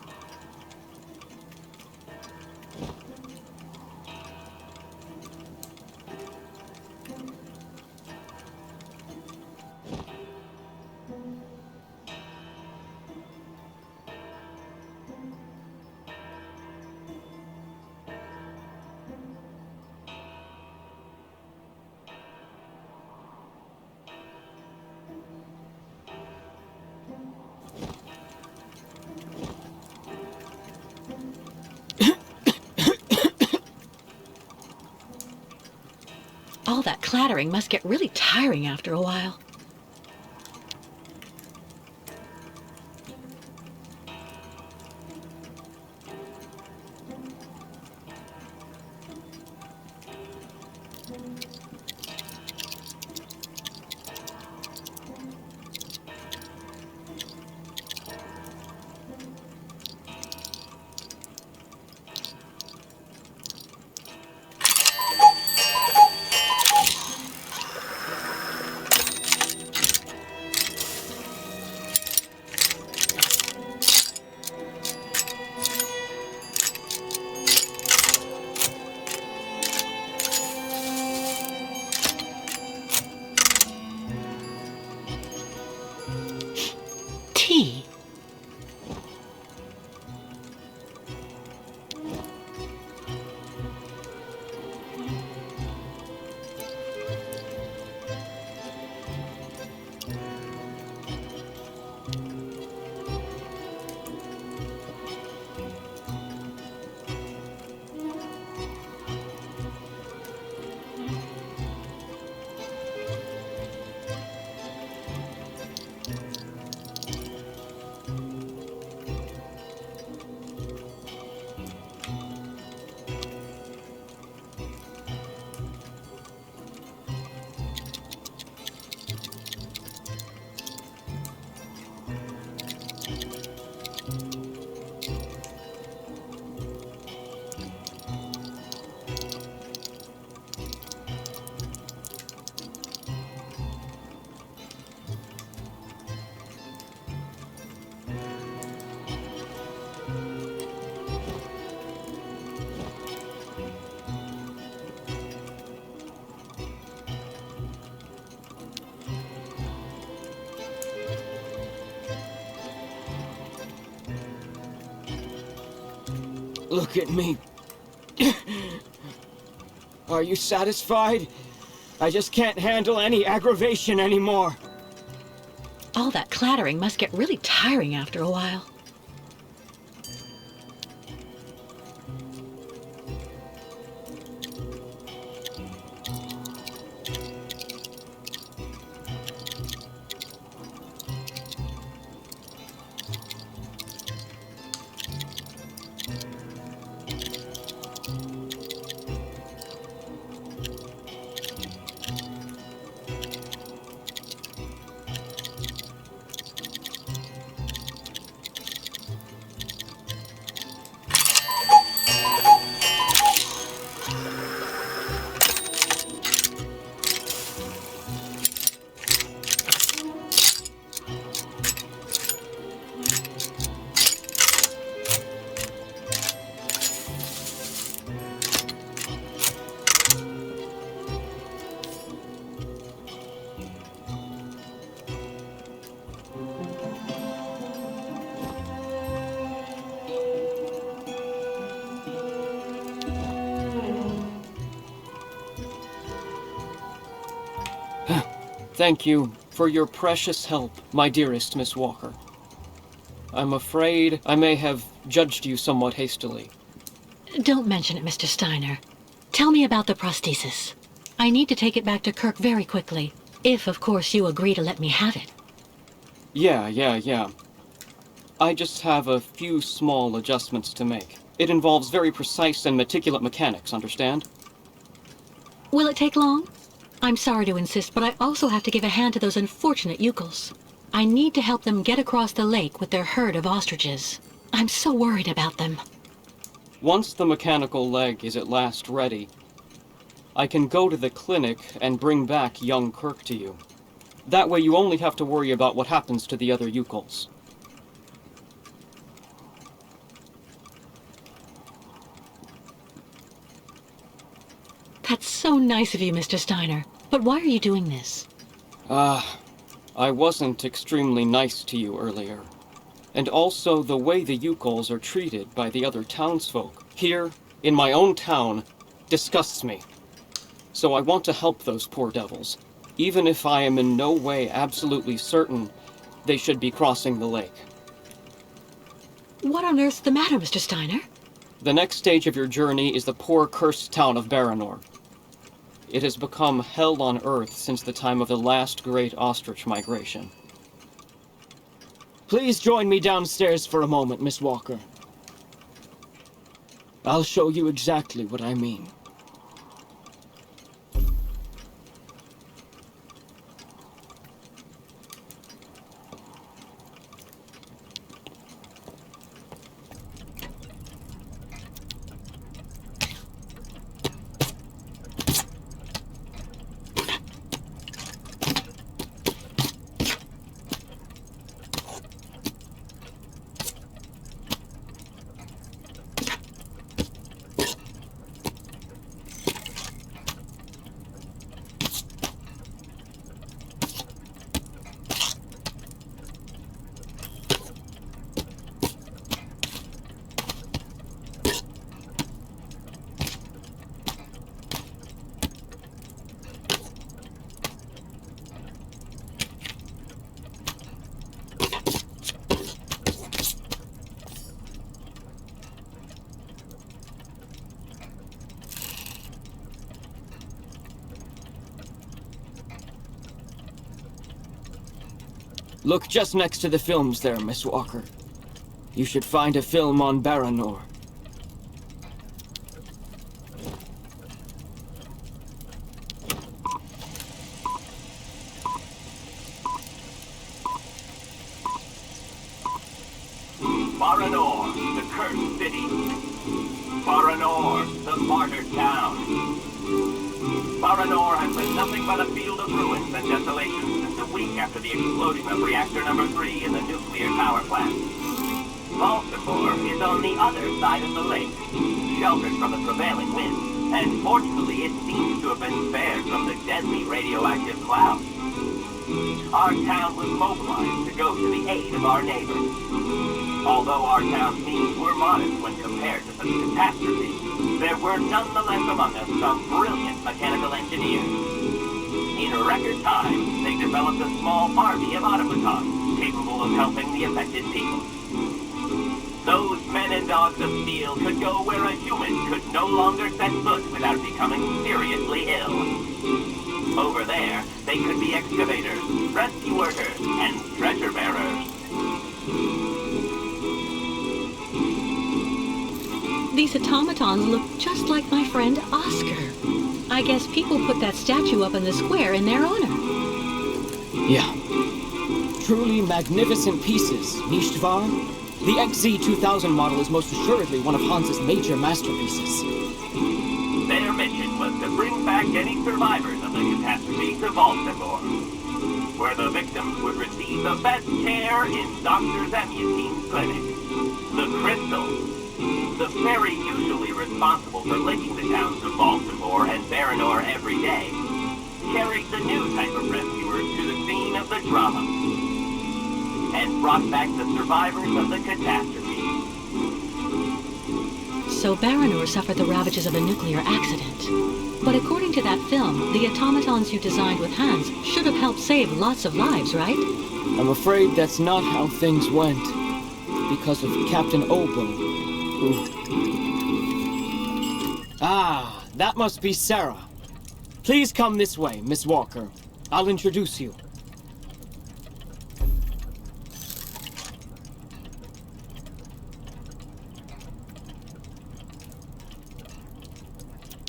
clattering must get really tiring after a while. Tea. Look at me. Are you satisfied? I just can't handle any aggravation anymore. All that clattering must get really tiring after a while. Thank you for your precious help, my dearest Miss Walker. I'm afraid I may have judged you somewhat hastily. Don't mention it, Mr. Steiner. Tell me about the prosthesis. I need to take it back to Kirk very quickly, if, of course, you agree to let me have it. Yeah. I just have a few small adjustments to make. It involves very precise and meticulous mechanics, understand? Will it take long? I'm sorry to insist, but I also have to give a hand to those unfortunate Yukels. I need to help them get across the lake with their herd of ostriches. I'm so worried about them. Once the mechanical leg is at last ready, I can go to the clinic and bring back young Kirk to you. That way you only have to worry about what happens to the other Yukels. That's so nice of you, Mr. Steiner. But why are you doing this? I wasn't extremely nice to you earlier. And also the way the Yukels are treated by the other townsfolk here, in my own town, disgusts me. So I want to help those poor devils, even if I am in no way absolutely certain they should be crossing the lake. What on earth's the matter, Mr. Steiner? The next stage of your journey is the poor cursed town of Baranor. It has become hell on Earth since the time of the last great ostrich migration. Please join me downstairs for a moment, Miss Walker. I'll show you exactly what I mean. Look just next to the films there, Miss Walker. You should find a film on Baranor. Baranor, the cursed city. Baranor, the martyred town. Baranor has been nothing but a field of ruins and desolation since a week after the explosion of reactor number 3 in the nuclear power plant. Baltimore is on the other side of the lake, sheltered from the prevailing winds, and fortunately it seems to have been spared from the deadly radioactive clouds. Our town was mobilized to go to the aid of our neighbors. Although our town's means were modest when compared to such a catastrophe, there were nonetheless among us some brilliant mechanical engineers. In record time, they developed a small army of automatons capable of helping the affected people. Those men and dogs of steel could go where a human could no longer set foot without becoming seriously ill. Over there, they could be excavators, rescue workers, and stretcher bearers. These automatons look just like my friend Oscar. I guess people put that statue up in the square in their honor. Yeah. Truly magnificent pieces, nicht wahr? The XZ-2000 model is most assuredly one of Hans's major masterpieces. Their mission was to bring back any survivors of the catastrophe to Baltimore, where the victims would receive the best care in Dr. Zamyatin's clinic. The crystals, the fairy usually responsible for linking the towns of Baltimore and Baranor every day, carried the new type of rescuers to the scene of the drama, and brought back the survivors of the catastrophe. So Baranor suffered the ravages of a nuclear accident. But according to that film, the automatons you designed with Hans should have helped save lots of lives, right? I'm afraid that's not how things went. Because of Captain Obo. Ah, that must be Sarah. Please come this way, Miss Walker. I'll introduce you.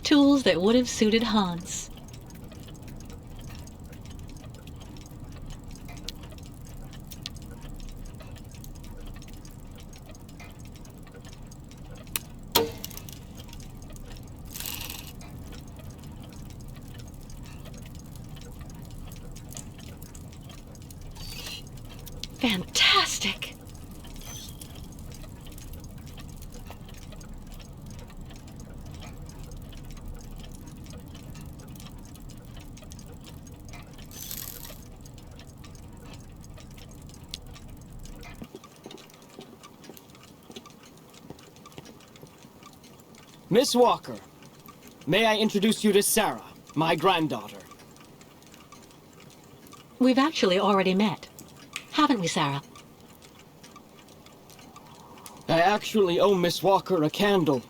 Tools that would have suited Hans. Fantastic! Miss Walker, may I introduce you to Sarah, my granddaughter? We've actually already met. Haven't we, Sarah? I actually owe Miss Walker a candle.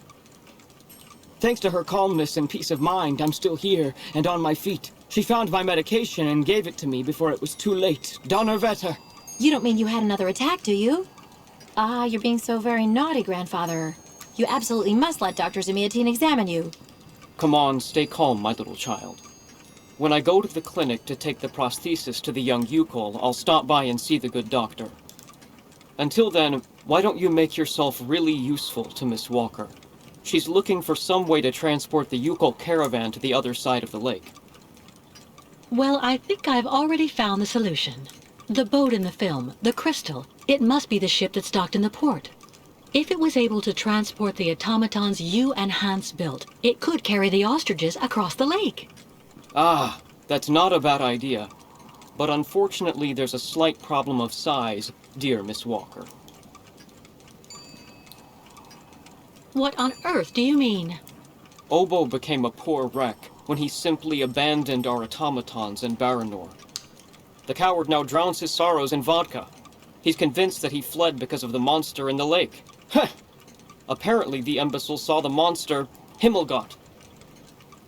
Thanks to her calmness and peace of mind, I'm still here and on my feet. She found my medication and gave it to me before it was too late. Donnerwetter. You don't mean you had another attack, do you? Ah, you're being so very naughty, Grandfather. You absolutely must let Dr. Zamiatine examine you. Come on, stay calm, my little child. When I go to the clinic to take the prosthesis to the young Yukol, I'll stop by and see the good doctor. Until then, why don't you make yourself really useful to Miss Walker? She's looking for some way to transport the Yukol caravan to the other side of the lake. Well, I think I've already found the solution. The boat in the film, the Crystal, it must be the ship that's docked in the port. If it was able to transport the automatons you and Hans built, it could carry the ostriches across the lake. Ah, that's not a bad idea. But unfortunately, there's a slight problem of size, dear Miss Walker. What on earth do you mean? Obo became a poor wreck when he simply abandoned our automatons in Baranor. The coward now drowns his sorrows in vodka. He's convinced that he fled because of the monster in the lake. Heh! Apparently the imbecile saw the monster, Himmelgott.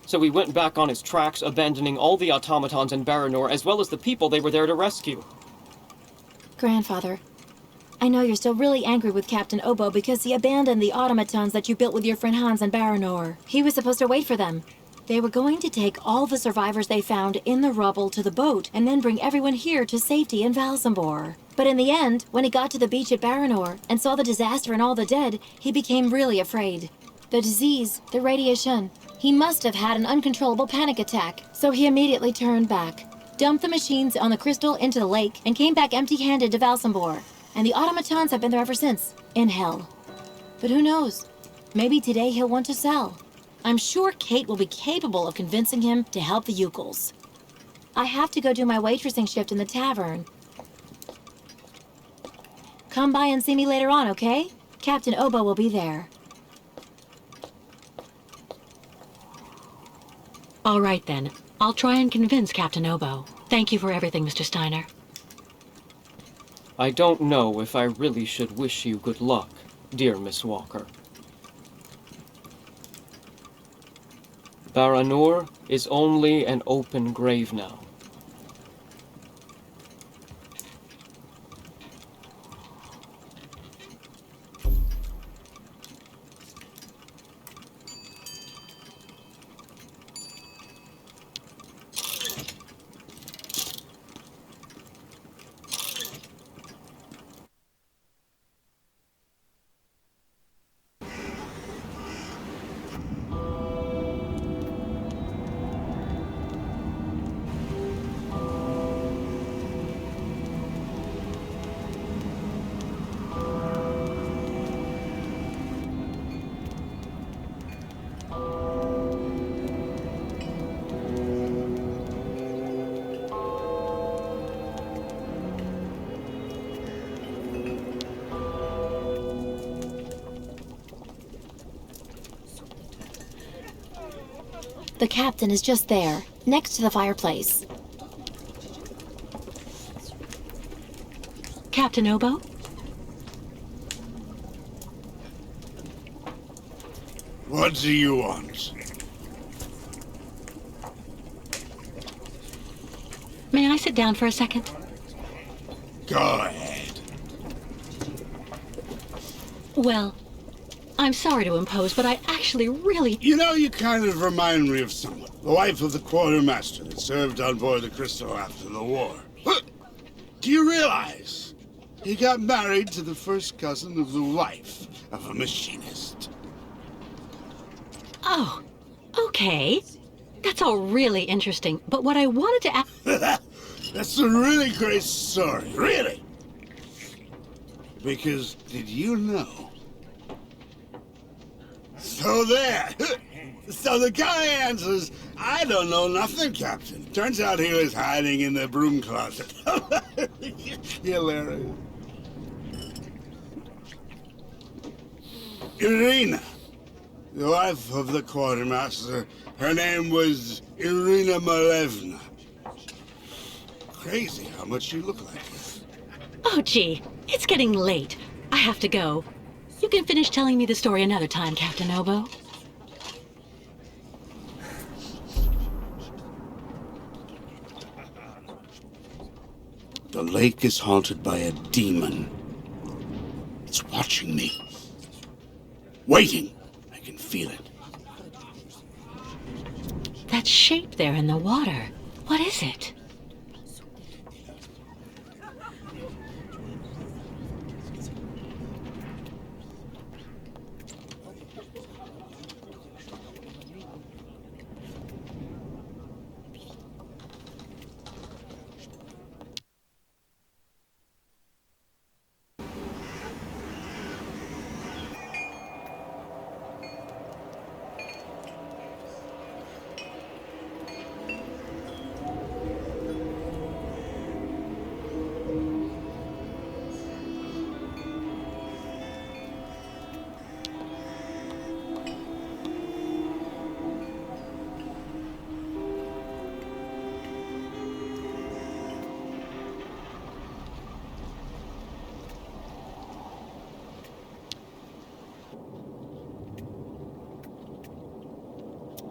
So he went back on his tracks, abandoning all the automatons in Baranor, as well as the people they were there to rescue. Grandfather, I know you're still really angry with Captain Obo because he abandoned the automatons that you built with your friend Hans in Baranor. He was supposed to wait for them. They were going to take all the survivors they found in the rubble to the boat and then bring everyone here to safety in Valsambor. But in the end, when he got to the beach at Baranor and saw the disaster and all the dead, he became really afraid. The disease, the radiation, he must have had an uncontrollable panic attack, so he immediately turned back, dumped the machines on the Crystal into the lake, and came back empty-handed to Valsambor. And the automatons have been there ever since, in hell. But who knows? Maybe today he'll want to sell. I'm sure Kate will be capable of convincing him to help the Yukols. I have to go do my waitressing shift in the tavern. Come by and see me later on, okay? Captain Obo will be there. All right then. I'll try and convince Captain Obo. Thank you for everything, Mr. Steiner. I don't know if I really should wish you good luck, dear Miss Walker. Baranor is only an open grave now. The captain is just there, next to the fireplace. Captain Obo? What do you want? May I sit down for a second? Go ahead. Well, I'm sorry to impose, but I actually really... You know, you kind of remind me of someone. The wife of the quartermaster that served on board the Crystal after the war. Do you realize he got married to the first cousin of the wife of a machinist? Oh, okay. That's all really interesting, but what I wanted to ask... That's a really great story, really. Because, did you know? So there. So the guy answers, I don't know nothing, Captain. Turns out he was hiding in the broom closet. Hilarious. Irina, the wife of the quartermaster, her name was Irina Malevna. Crazy how much you look like her. Oh, gee, it's getting late. I have to go. You can finish telling me the story another time, Captain Obo. lake is haunted by a demon. It's watching me. Waiting. I can feel it. That shape there in the water. What is it?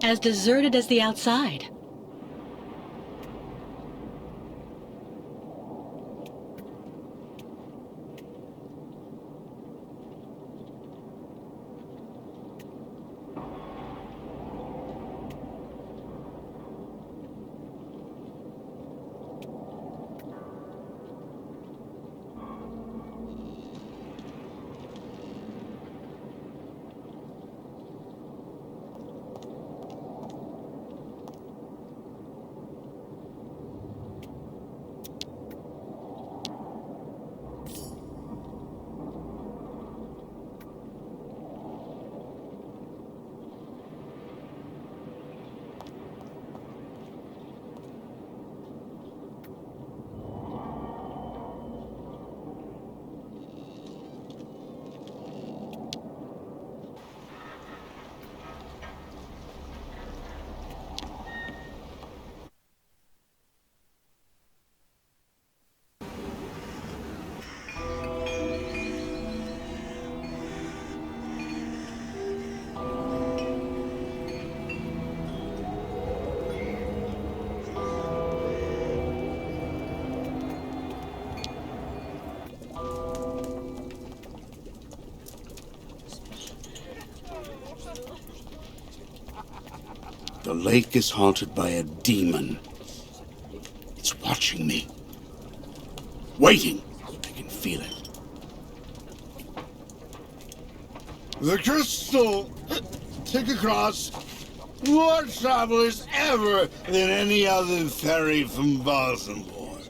As deserted as the outside. The lake is haunted by a demon. It's watching me. Waiting. I can feel it. The crystal took across more travelers ever than any other ferry from Balsambor.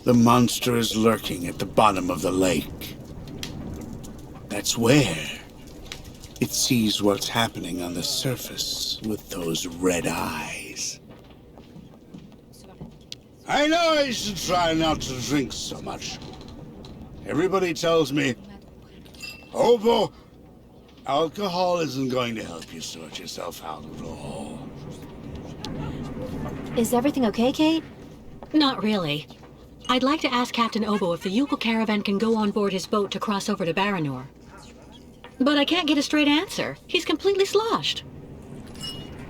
The monster is lurking at the bottom of the lake. That's where it sees what's happening on the surface with those red eyes. I know I should try not to drink so much. Everybody tells me, Hobo, alcohol isn't going to help you sort yourself out at all. Is everything okay, Kate? Not really. I'd like to ask Captain Obo if the Yukon caravan can go on board his boat to cross over to Baranor. But I can't get a straight answer. He's completely sloshed.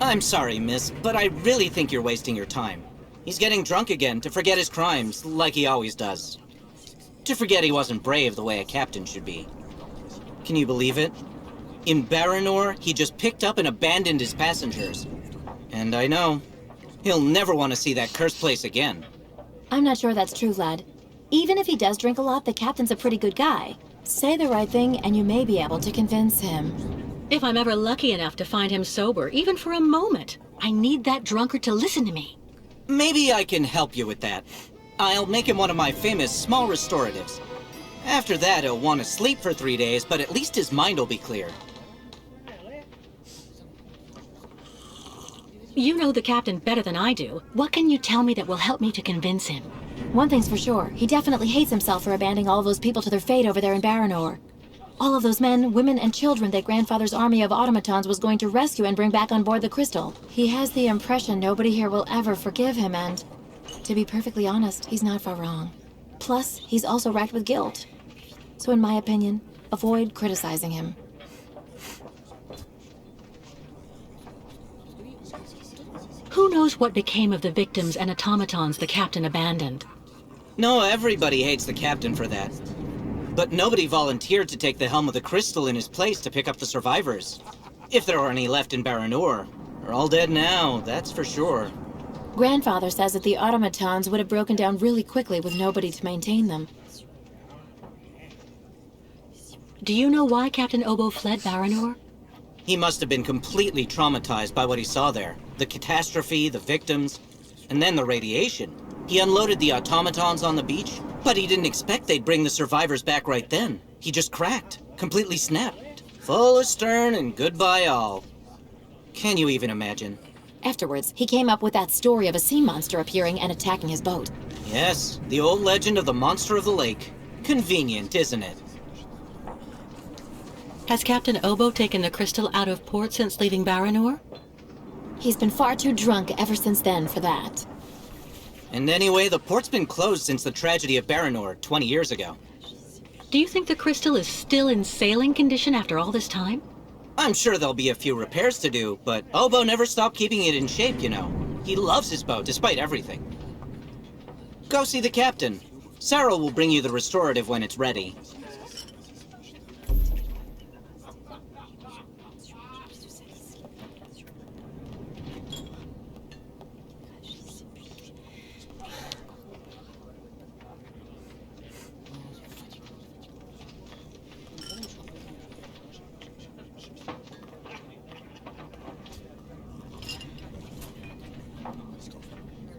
I'm sorry, miss, but I really think you're wasting your time. He's getting drunk again to forget his crimes, like he always does. To forget he wasn't brave the way a captain should be. Can you believe it? In Baranor, he just picked up and abandoned his passengers. And I know, he'll never want to see that cursed place again. I'm not sure that's true, lad. Even if he does drink a lot, the captain's a pretty good guy. Say the right thing, and you may be able to convince him. If I'm ever lucky enough to find him sober, even for a moment, I need that drunkard to listen to me. Maybe I can help you with that. I'll make him one of my famous small restoratives. After that, he'll want to sleep for 3 days, but at least his mind will be clear. You know the captain better than I do. What can you tell me that will help me to convince him? One thing's for sure, he definitely hates himself for abandoning all those people to their fate over there in Baranor. All of those men, women, and children that Grandfather's army of automatons was going to rescue and bring back on board the Crystal. He has the impression nobody here will ever forgive him, and to be perfectly honest, he's not far wrong. Plus, he's also racked with guilt. So in my opinion, avoid criticizing him. Who knows what became of the victims and automatons the captain abandoned? No, everybody hates the captain for that. But nobody volunteered to take the helm of the crystal in his place to pick up the survivors. If there are any left in Baranor. They're all dead now, that's for sure. Grandfather says that the automatons would have broken down really quickly with nobody to maintain them. Do you know why Captain Obo fled Baranor? He must have been completely traumatized by what he saw there. The catastrophe, the victims, and then the radiation. He unloaded the automatons on the beach, but he didn't expect they'd bring the survivors back right then. He just cracked, completely snapped. Full astern and goodbye all. Can you even imagine? Afterwards, he came up with that story of a sea monster appearing and attacking his boat. Yes, the old legend of the monster of the lake. Convenient, isn't it? Has Captain Obo taken the crystal out of port since leaving Baranor? He's been far too drunk ever since then for that. And anyway, the port's been closed since the tragedy of Baranor 20 years ago. Do you think the crystal is still in sailing condition after all this time? I'm sure there'll be a few repairs to do, but Obo never stopped keeping it in shape, you know. He loves his boat, despite everything. Go see the captain. Sarah will bring you the restorative when it's ready.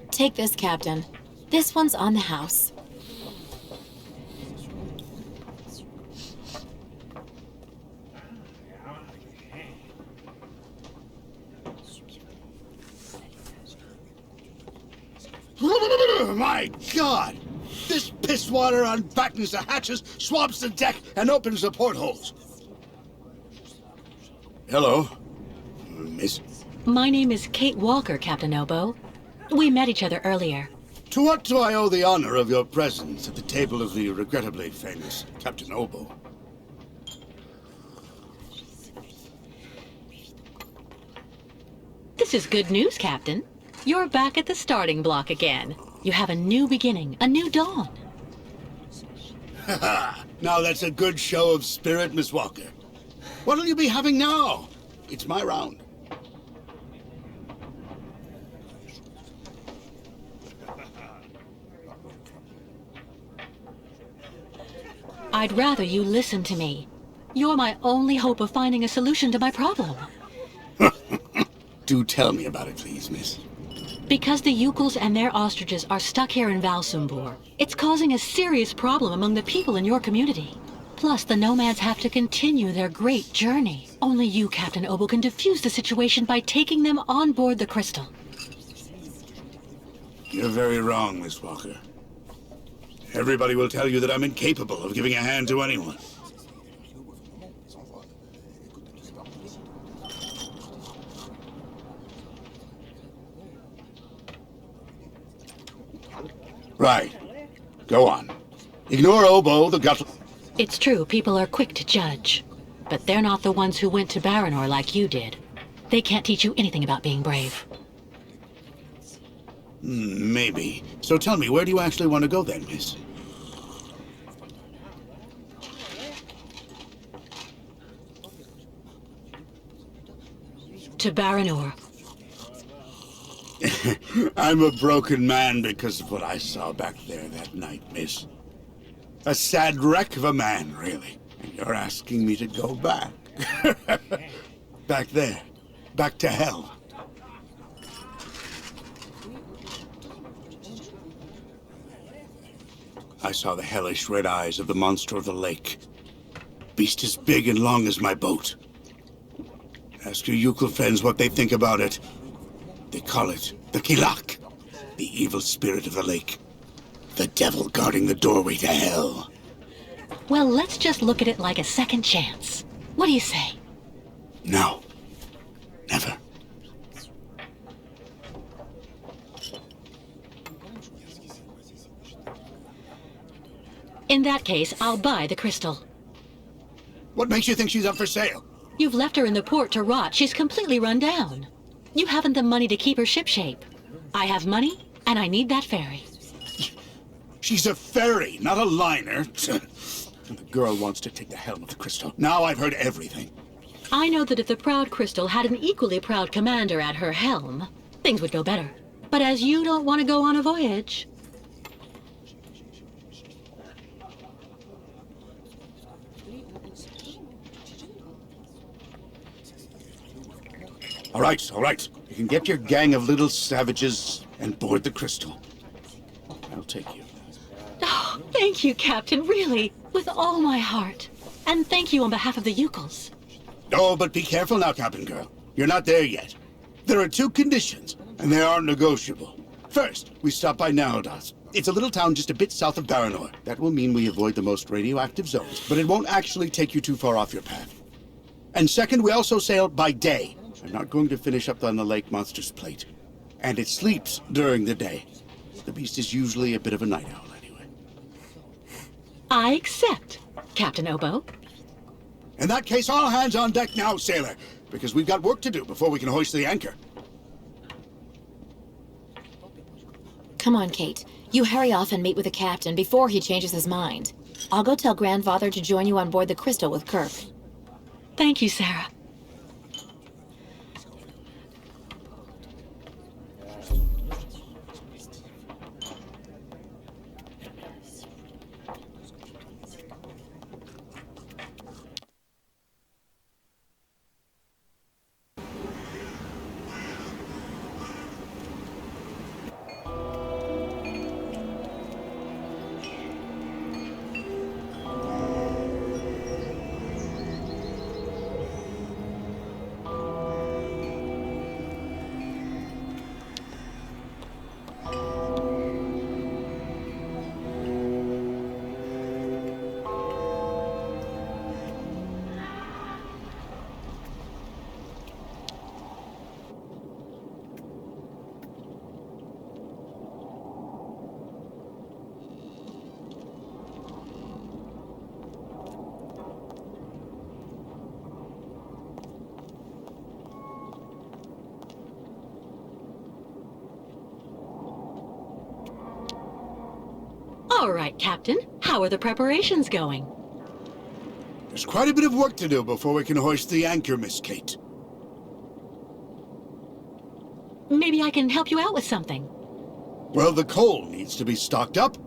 Take this, Captain. This one's on the house. My God! This piss water unbattens the hatches, swamps the deck, and opens the portholes. Hello, miss. My name is Kate Walker, Captain Obo. We met each other earlier. To what do I owe the honor of your presence at the table of the regrettably famous Captain Obo? This is good news, Captain. You're back at the starting block again. You have a new beginning, a new dawn. Now that's a good show of spirit, Miss Walker. What'll you be having now? It's my round. I'd rather you listen to me. You're my only hope of finding a solution to my problem. Do tell me about it, please, miss. Because the Yukels and their ostriches are stuck here in Valsumbor, it's causing a serious problem among the people in your community. Plus, the nomads have to continue their great journey. Only you, Captain Obo, can defuse the situation by taking them on board the crystal. You're very wrong, Miss Walker. Everybody will tell you that I'm incapable of giving a hand to anyone. Right. Go on. Ignore Obo, the gut... It's true, people are quick to judge. But they're not the ones who went to Baranor like you did. They can't teach you anything about being brave. Maybe. So tell me, where do you actually want to go then, miss? To Baranor. I'm a broken man because of what I saw back there that night, miss. A sad wreck of a man, really. And you're asking me to go back. Back there. Back to hell. I saw the hellish red eyes of the monster of the lake. Beast as big and long as my boat. Ask your Yukel friends what they think about it. They call it the Kilak, the evil spirit of the lake. The devil guarding the doorway to hell. Well, let's just look at it like a second chance. What do you say? No. Never. In that case, I'll buy the crystal. What makes you think she's up for sale? You've left her in the port to rot. She's completely run down. You haven't the money to keep her shipshape. I have money, and I need that ferry. She's a ferry, not a liner. The girl wants to take the helm of the Crystal. Now I've heard everything. I know that if the Proud Crystal had an equally proud commander at her helm, things would go better. But as you don't want to go on a voyage... All right, all right. You can get your gang of little savages and board the Crystal. I'll take you. Oh, thank you, Captain, really, with all my heart. And thank you on behalf of the Yukels. Oh, but be careful now, Captain Girl. You're not there yet. There are 2 conditions, and they aren't negotiable. First, we stop by Naldos. It's a little town just a bit south of Baranor. That will mean we avoid the most radioactive zones, but it won't actually take you too far off your path. And second, we also sail by day. I'm not going to finish up on the lake monster's plate. And it sleeps during the day. The beast is usually a bit of a night owl anyway. I accept, Captain Obo. In that case, all hands on deck now, sailor, because we've got work to do before we can hoist the anchor. Come on, Kate. You hurry off and meet with the captain before he changes his mind. I'll go tell Grandfather to join you on board the Crystal with Kirk. Thank you, Sarah. All right, Captain. How are the preparations going? There's quite a bit of work to do before we can hoist the anchor, Miss Kate. Maybe I can help you out with something. Well, the coal needs to be stocked up.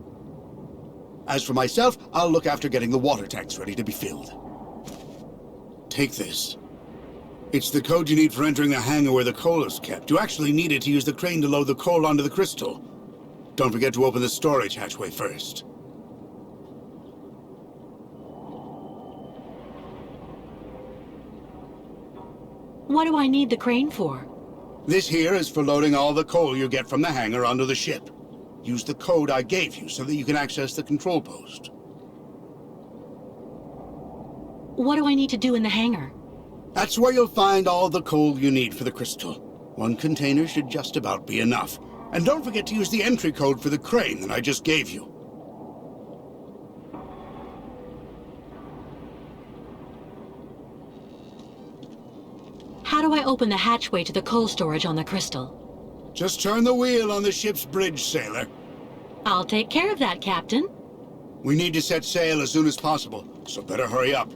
As for myself, I'll look after getting the water tanks ready to be filled. Take this. It's the code you need for entering the hangar where the coal is kept. You actually need it to use the crane to load the coal onto the Crystal. Don't forget to open the storage hatchway first. What do I need the crane for? This here is for loading all the coal you get from the hangar onto the ship. Use the code I gave you so that you can access the control post. What do I need to do in the hangar? That's where you'll find all the coal you need for the Crystal. 1 container should just about be enough. And don't forget to use the entry code for the crane that I just gave you. How do I open the hatchway to the coal storage on the Crystal? Just turn the wheel on the ship's bridge, sailor. I'll take care of that, Captain. We need to set sail as soon as possible, so better hurry up.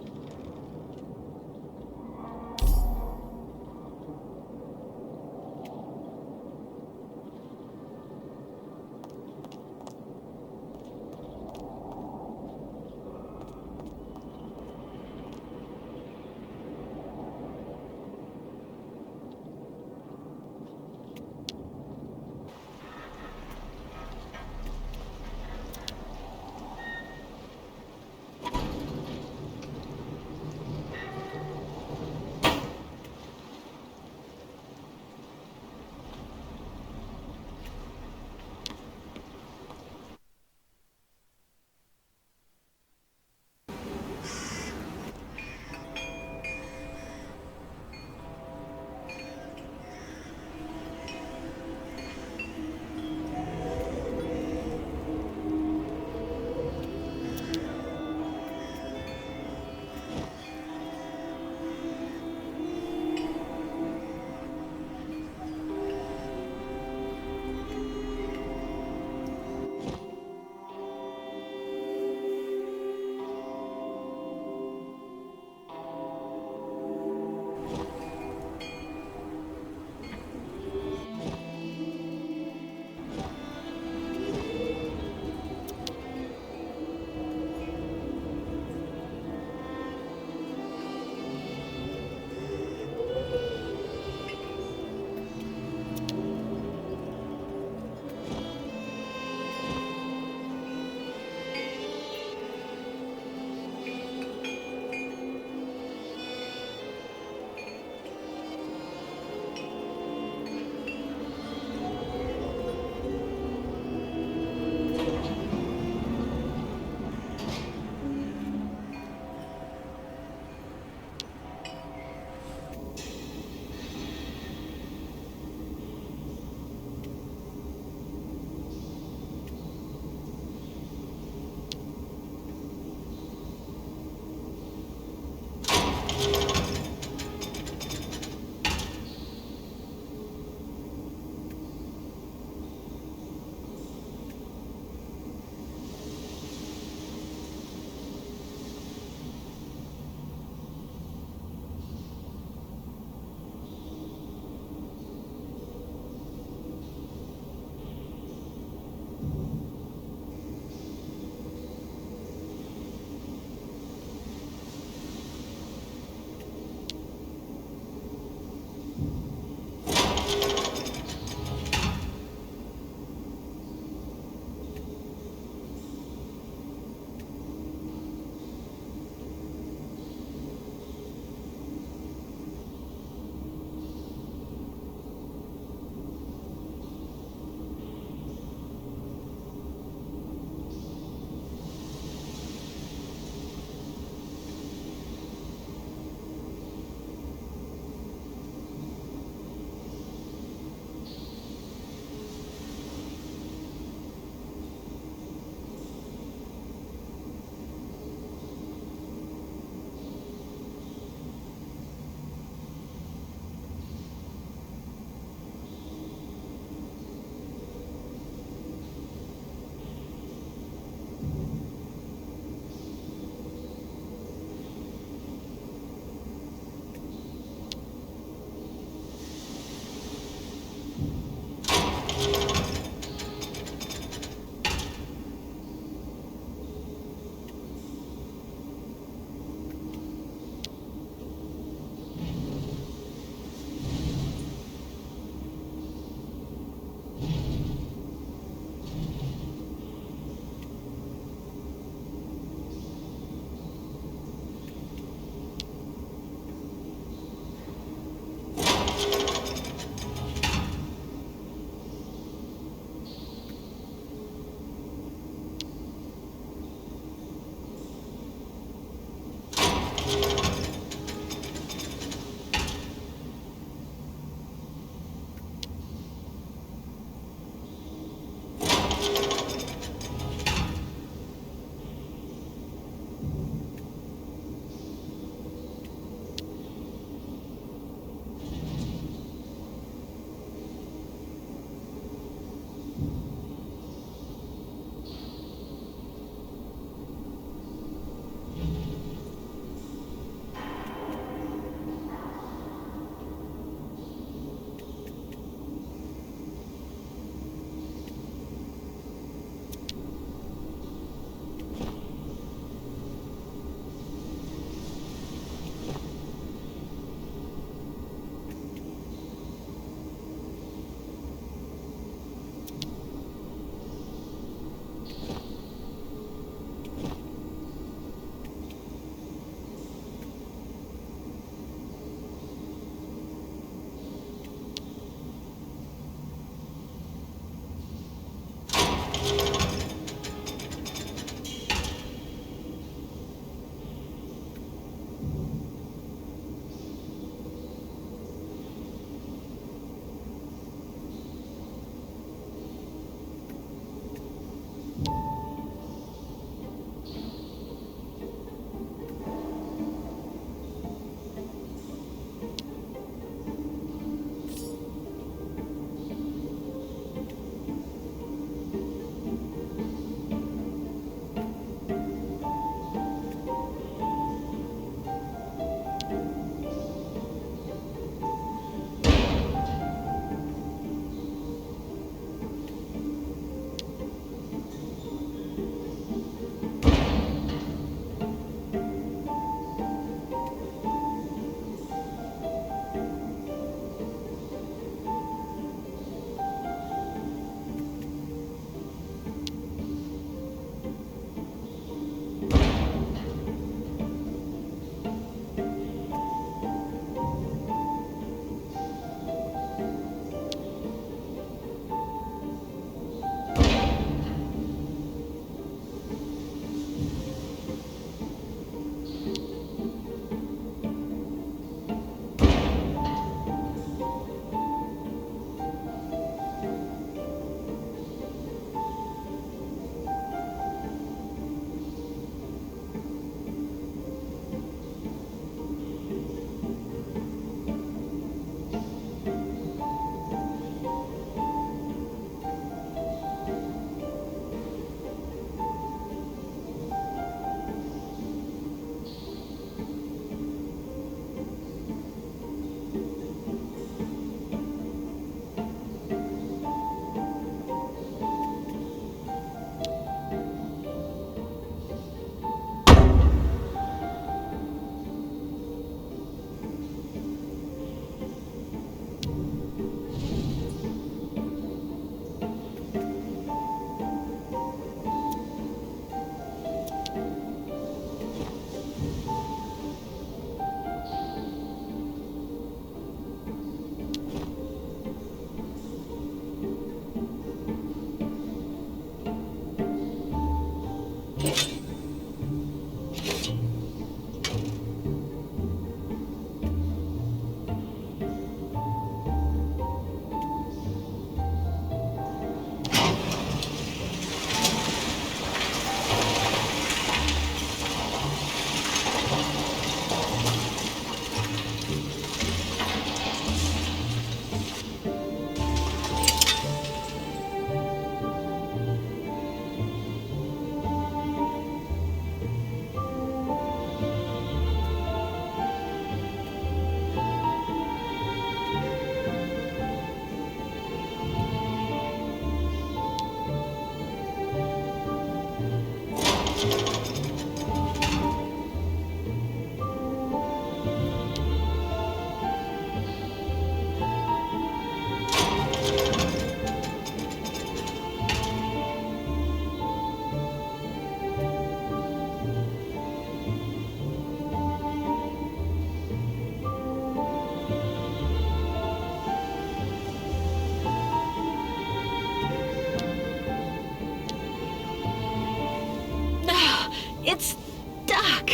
It's stuck.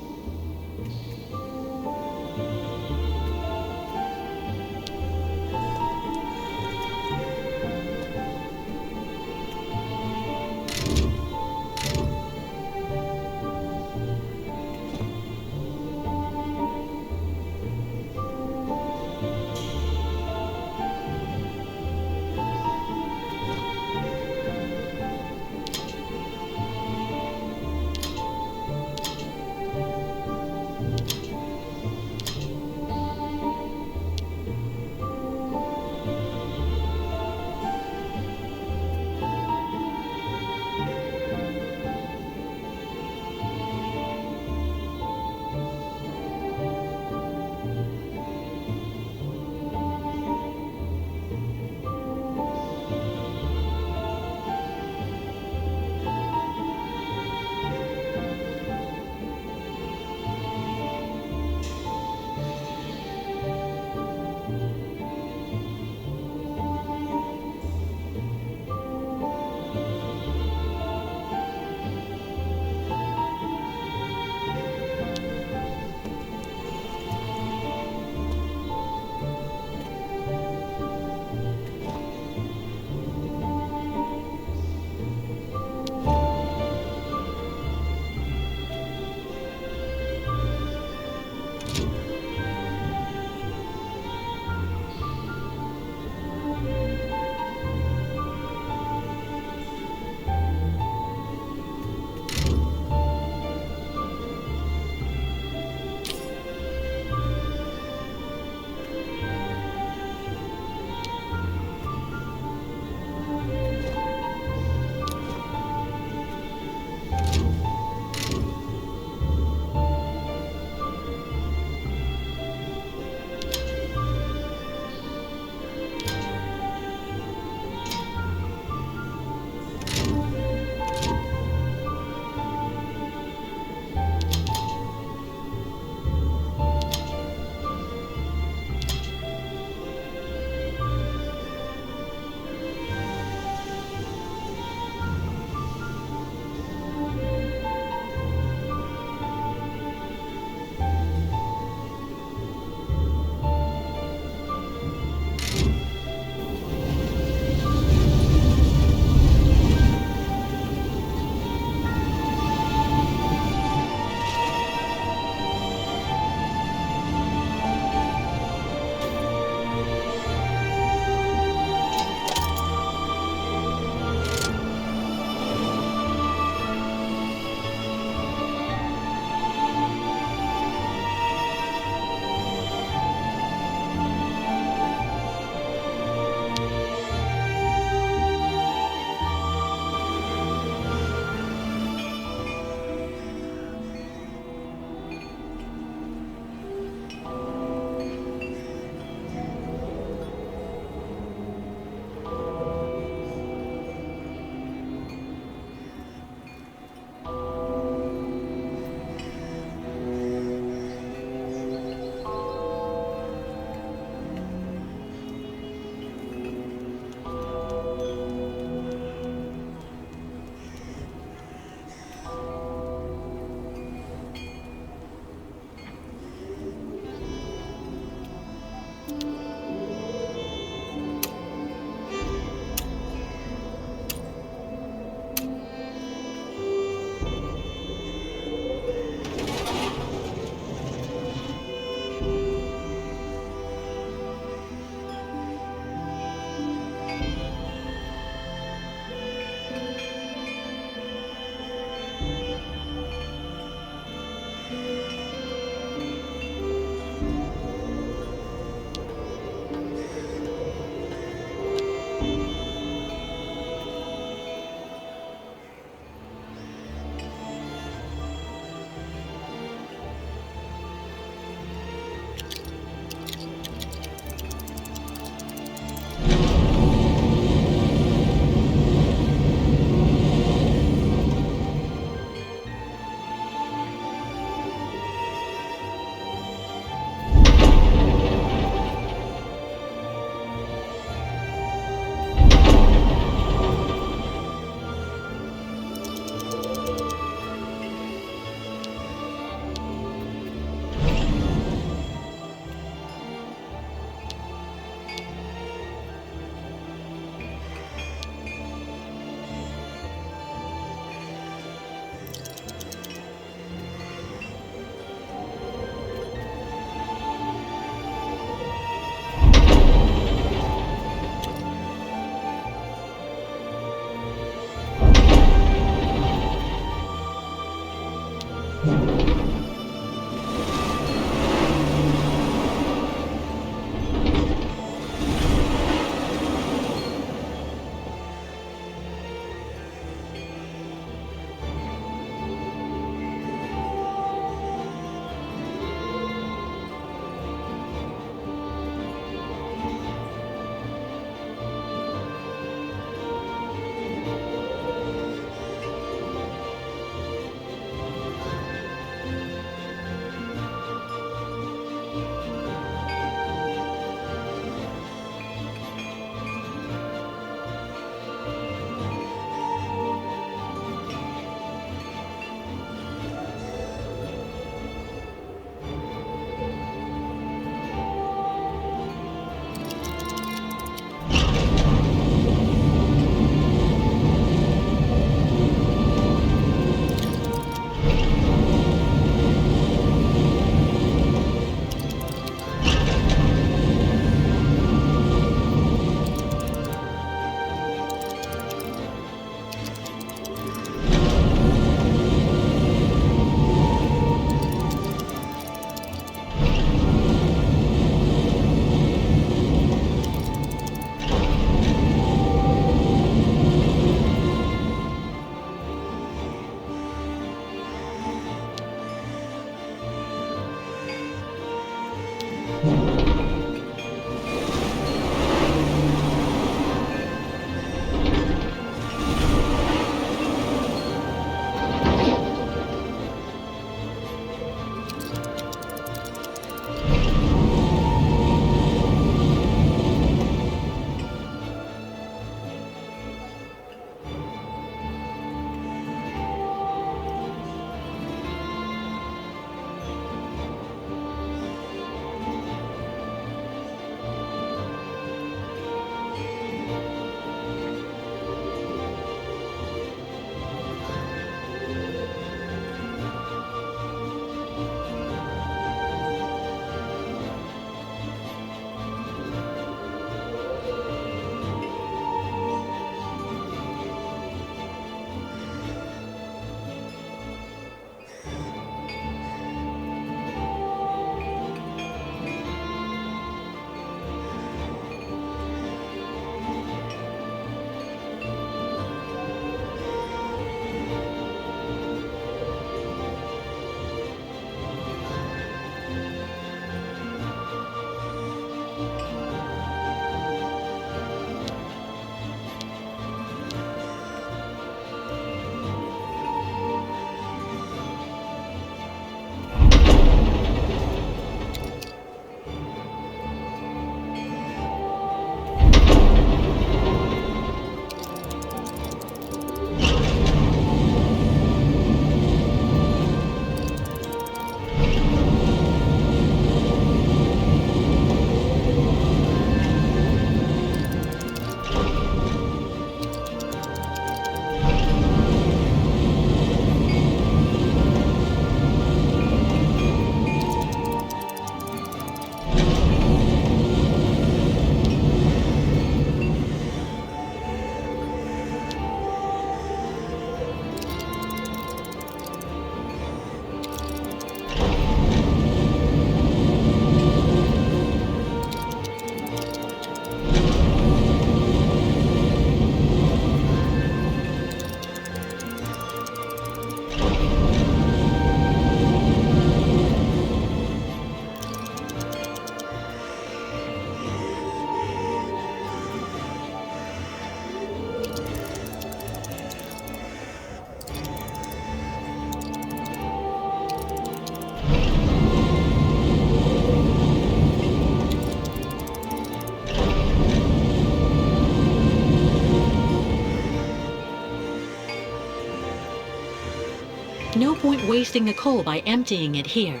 No point wasting the coal by emptying it here.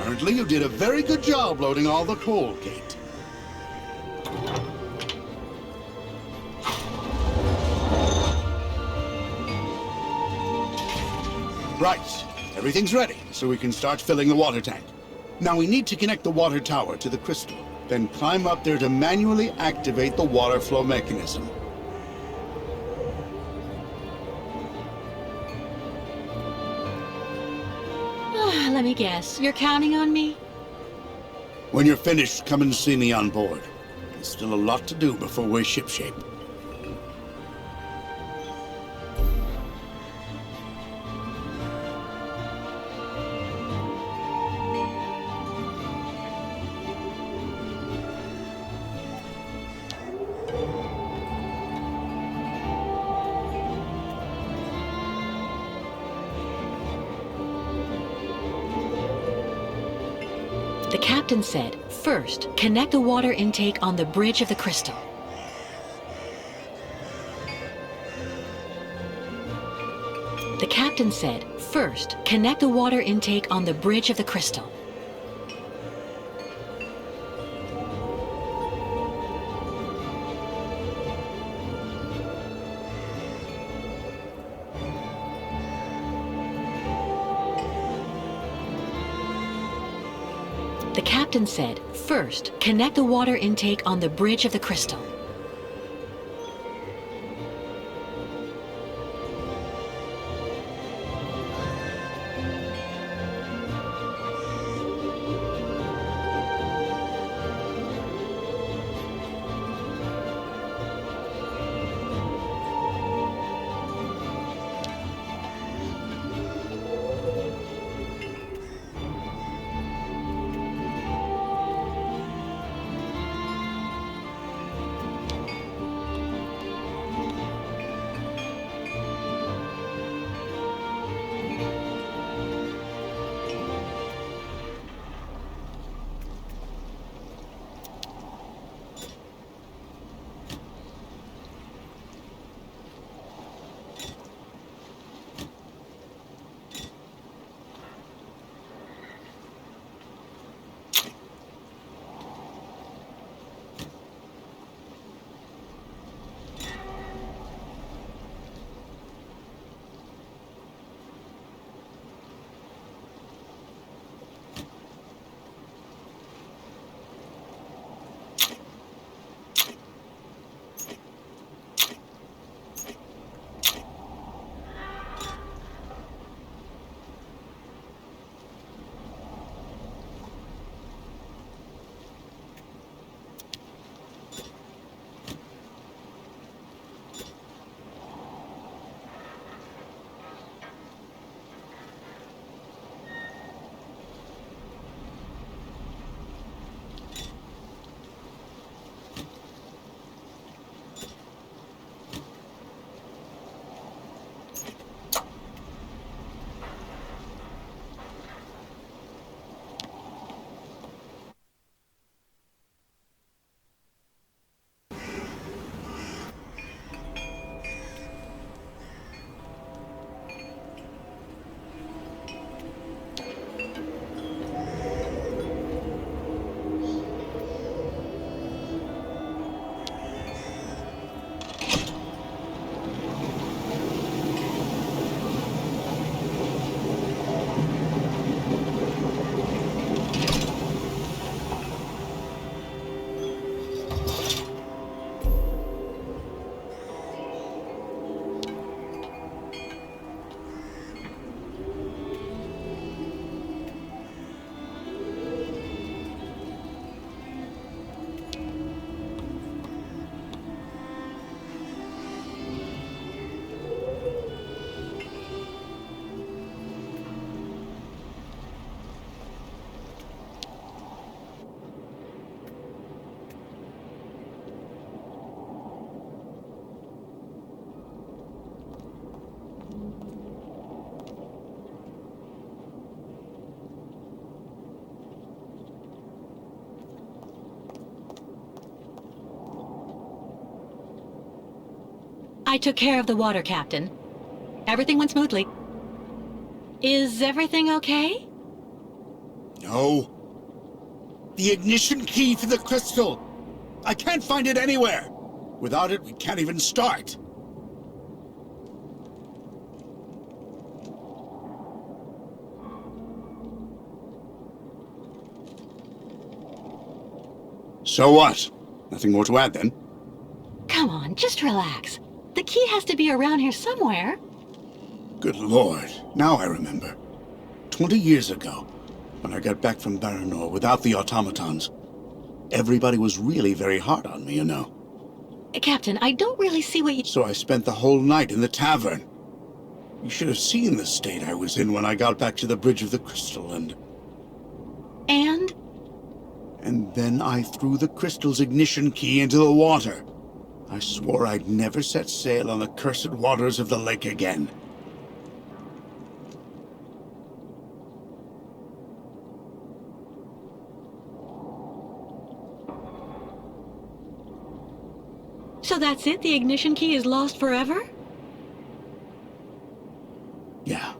Apparently you did a very good job loading all the coal, Kate. Right. Everything's ready, so we can start filling the water tank. Now we need to connect the water tower to the crystal, then climb up there to manually activate the water flow mechanism. Let me guess, you're counting on me? When you're finished, come and see me on board. There's still a lot to do before we're shipshape. The captain said, first, connect the water intake on the bridge of the crystal. The captain said, first, connect the water intake on the bridge of the crystal. The captain said, first, connect the water intake on the bridge of the crystal. I took care of the water, Captain. Everything went smoothly. Is everything okay? No. The ignition key to the crystal. I can't find it anywhere. Without it, we can't even start. So what? Nothing more to add, then? Come on, just relax. The key has to be around here somewhere. Good Lord, now I remember. 20 years ago, when I got back from Baranor without the automatons, everybody was really very hard on me, you know. Captain, I don't really see what you... So I spent the whole night in the tavern. You should have seen the state I was in when I got back to the Bridge of the Crystal, and... And then I threw the crystal's ignition key into the water. I swore I'd never set sail on the cursed waters of the lake again. So that's it? The ignition key is lost forever? Yeah.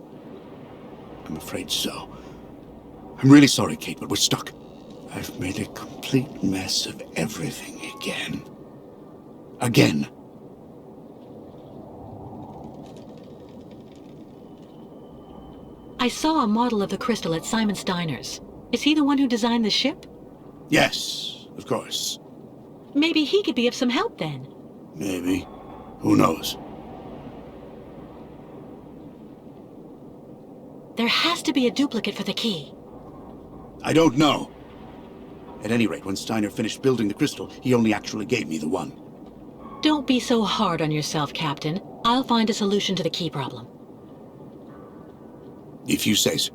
I'm afraid so. I'm really sorry, Kate, but we're stuck. I've made a complete mess of everything again. Again. I saw a model of the crystal at Simon Steiner's. Is he the one who designed the ship? Yes, of course. Maybe he could be of some help then. Maybe. Who knows? There has to be a duplicate for the key. I don't know. At any rate, when Steiner finished building the crystal, he only actually gave me the one. Don't be so hard on yourself, Captain. I'll find a solution to the key problem. If you say so.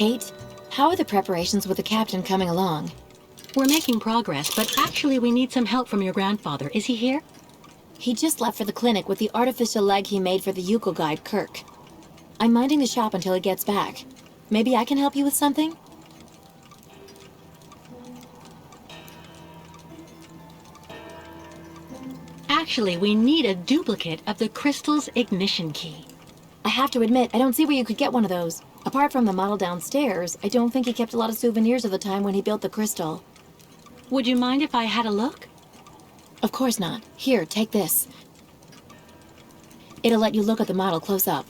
Kate, how are the preparations with the captain coming along? We're making progress, but actually we need some help from your grandfather. Is he here? He just left for the clinic with the artificial leg he made for the Yukon guide, Kirk. I'm minding the shop until he gets back. Maybe I can help you with something? Actually, we need a duplicate of the crystal's ignition key. I have to admit, I don't see where you could get one of those. Apart from the model downstairs, I don't think he kept a lot of souvenirs of the time when he built the crystal. Would you mind if I had a look? Of course not. Here, take this. It'll let you look at the model close up.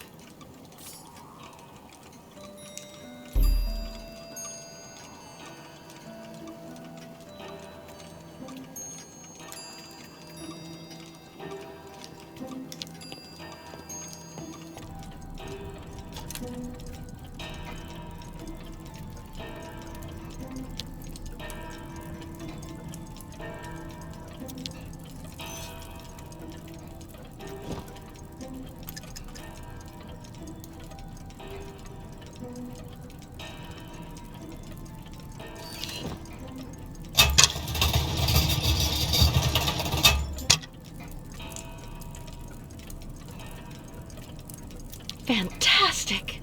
fantastic.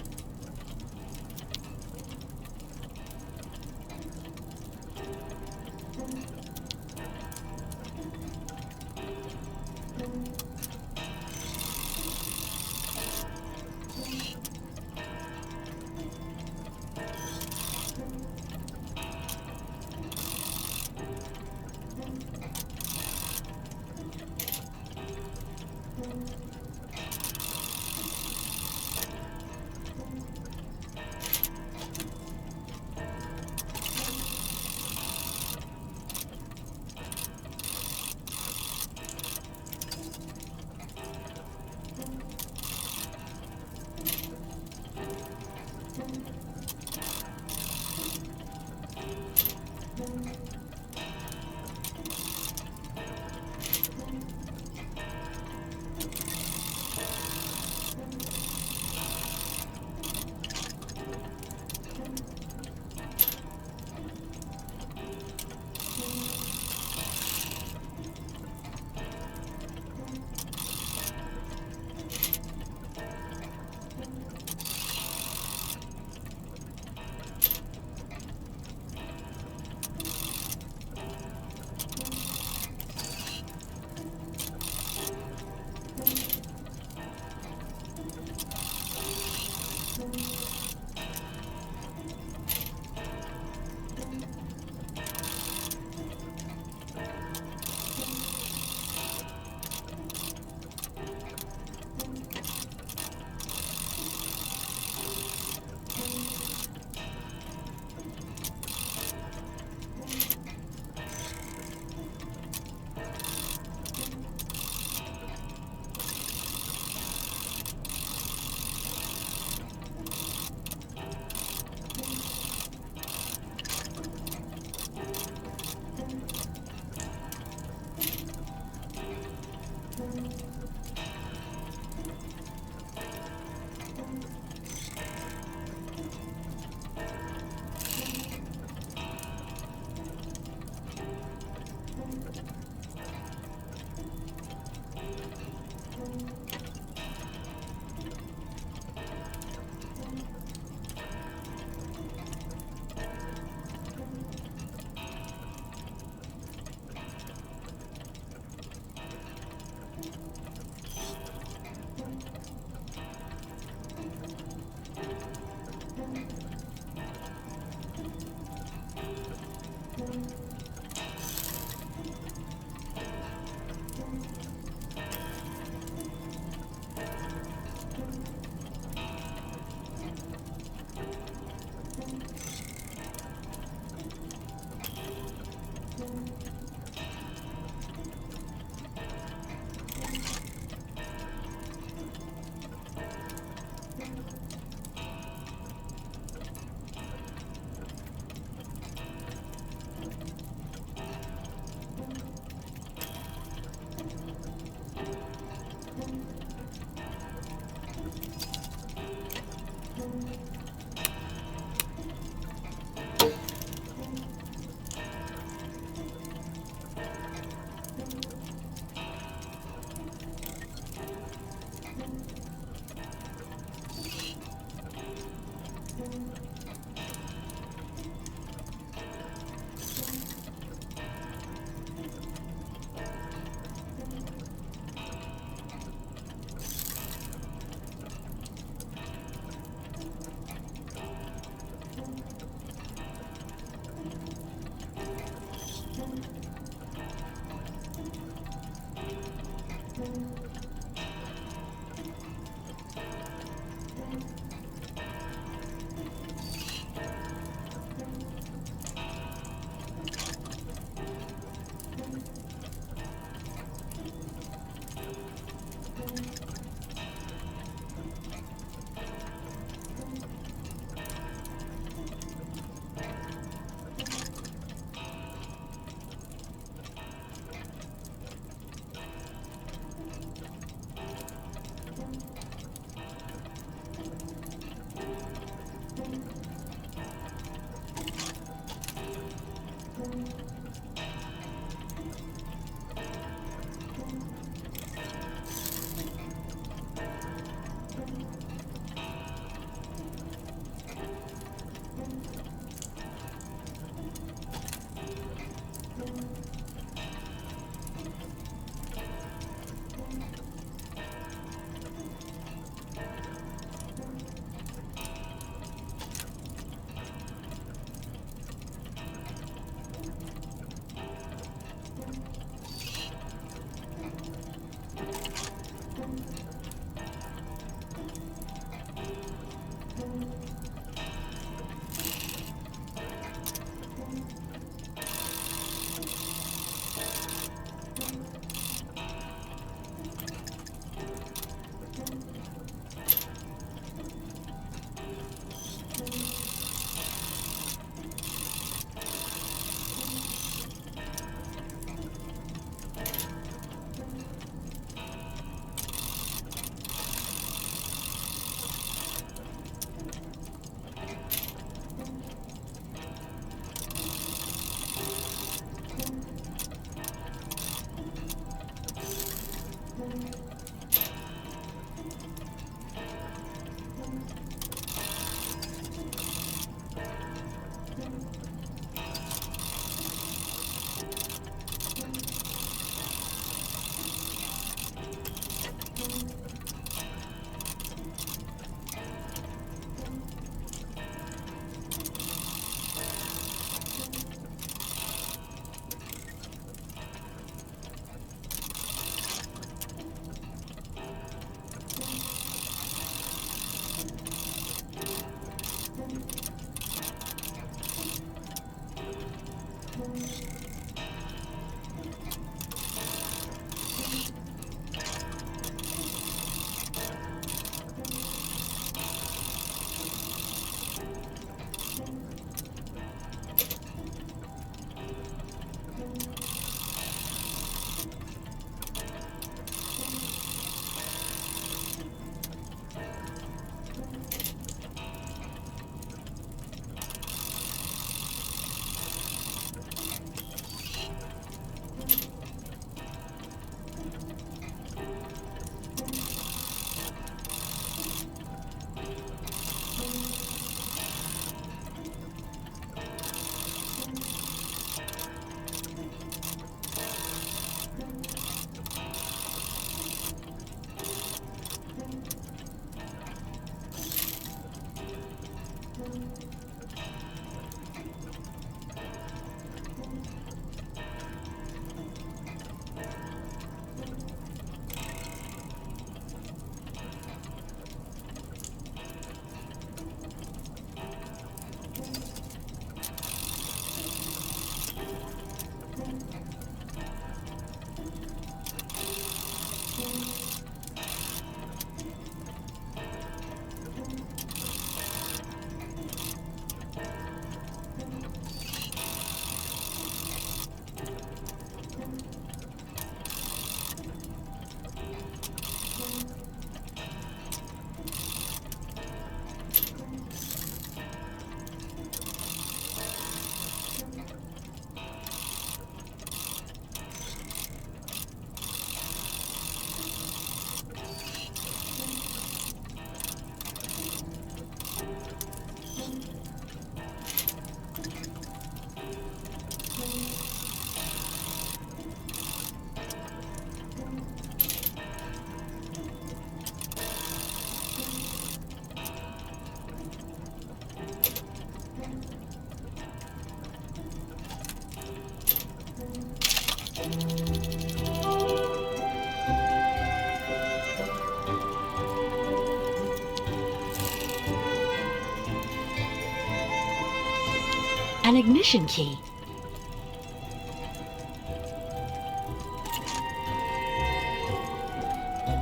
An ignition key.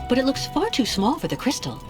But it looks far too small for the crystal.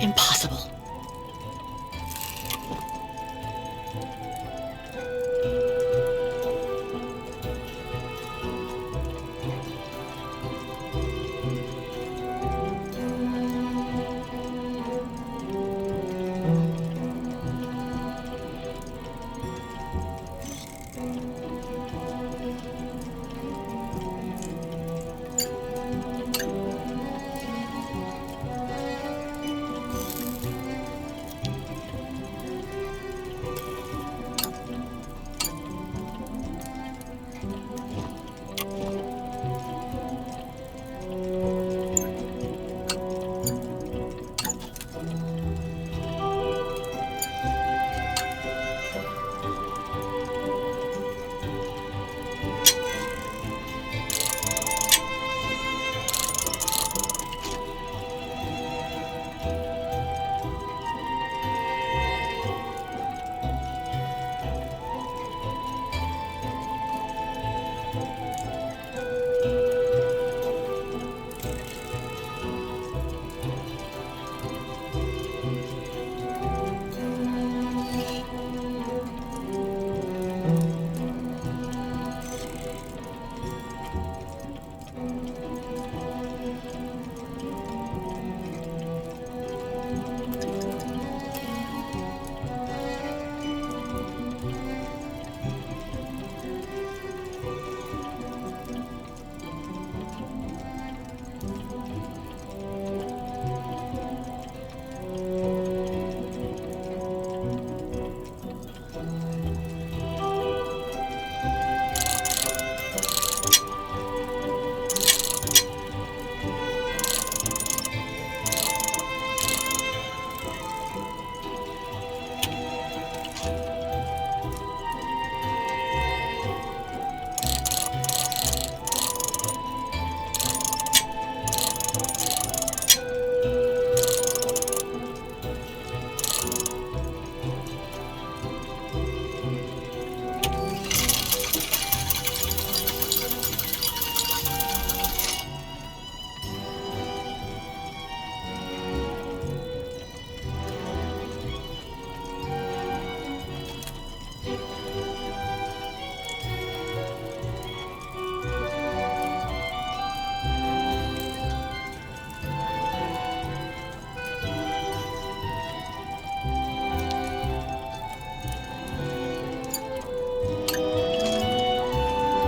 Impossible.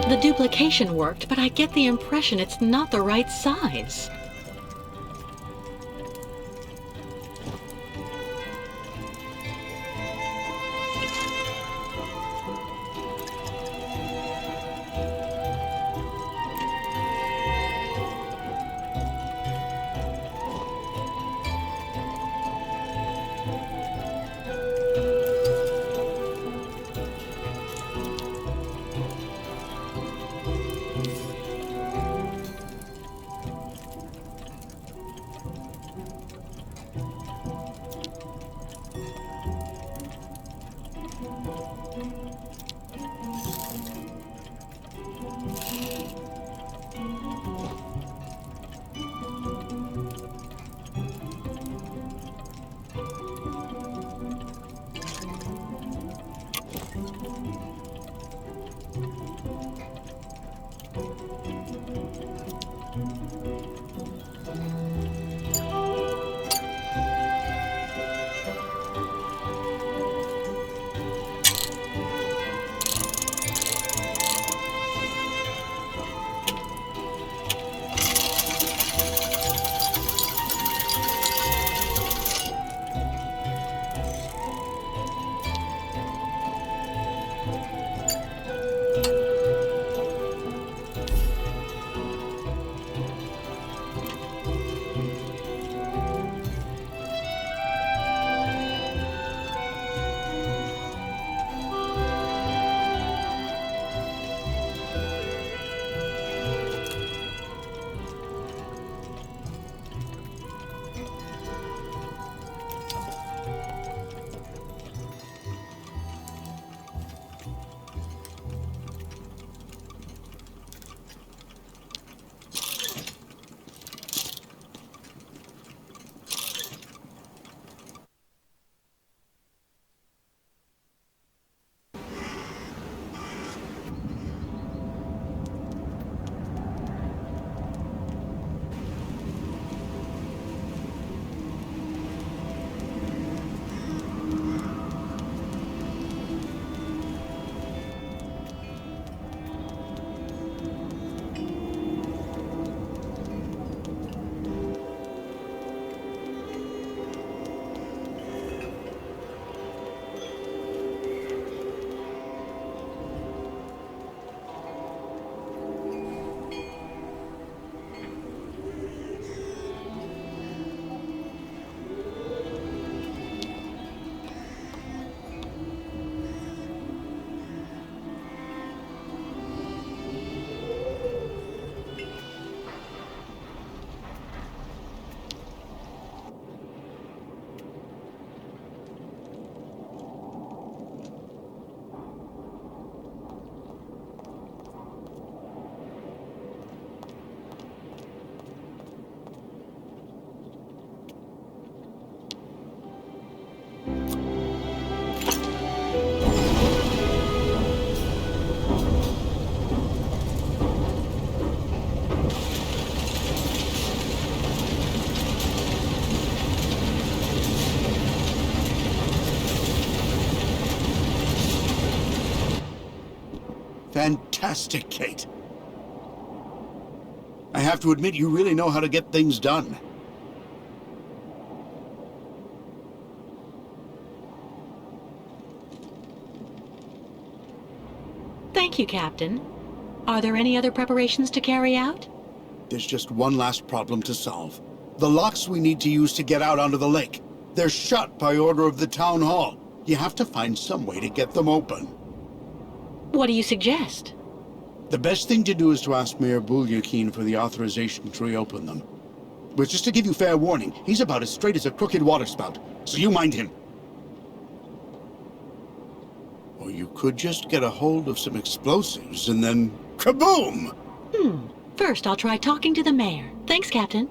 The duplication worked, but I get the impression it's not the right size. Fantastic, Kate. I have to admit, you really know how to get things done. Thank you, Captain. Are there any other preparations to carry out? There's just one last problem to solve. The locks we need to use to get out onto the lake. They're shut by order of the town hall. You have to find some way to get them open. What do you suggest? The best thing to do is to ask Mayor Bulyakin for the authorization to reopen them. But just to give you fair warning, he's about as straight as a crooked waterspout, so you mind him. Or you could just get a hold of some explosives and then kaboom! First, I'll try talking to the mayor. Thanks, Captain.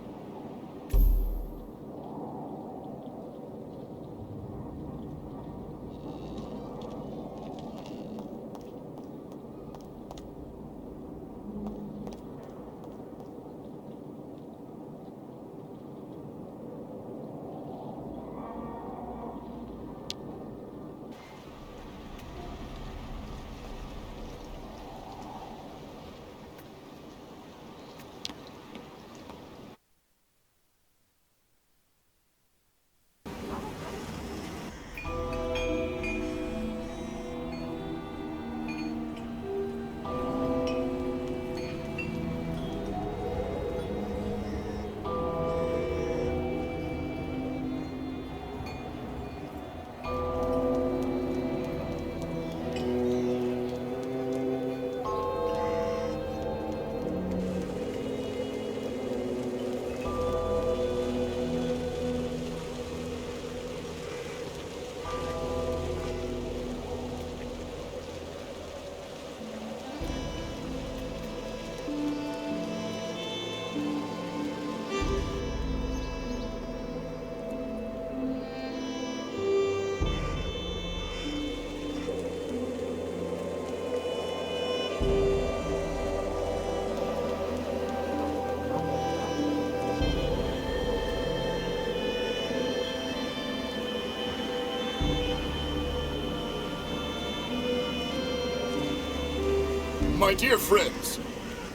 My dear friends,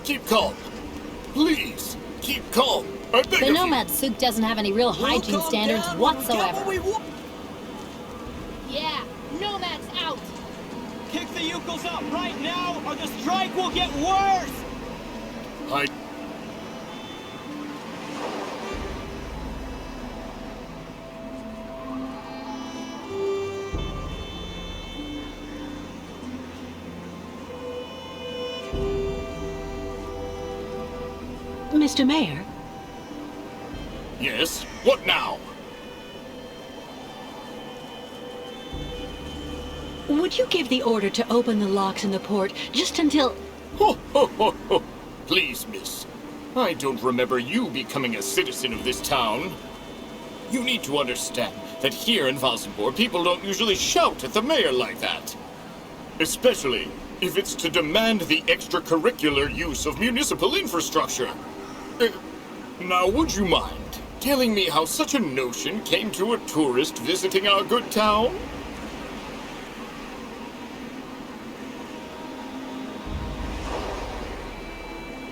keep calm. Please, keep calm. I beg The of you. Nomad Souk doesn't have any real hygiene standards whatsoever. Yeah, Nomad's out. Kick the Yukos out right now, or the strike will get worse! I... Mr. Mayor, Yes? What now? would you give the order to open the locks in the port just until... Ho, ho, ho, ho. Please, miss. I don't remember you becoming a citizen of this town. You need to understand that here in Valsenborg, people don't usually shout at the mayor like that. Especially if it's to demand the extracurricular use of municipal infrastructure. Now, would you mind telling me how such a notion came to a tourist visiting our good town?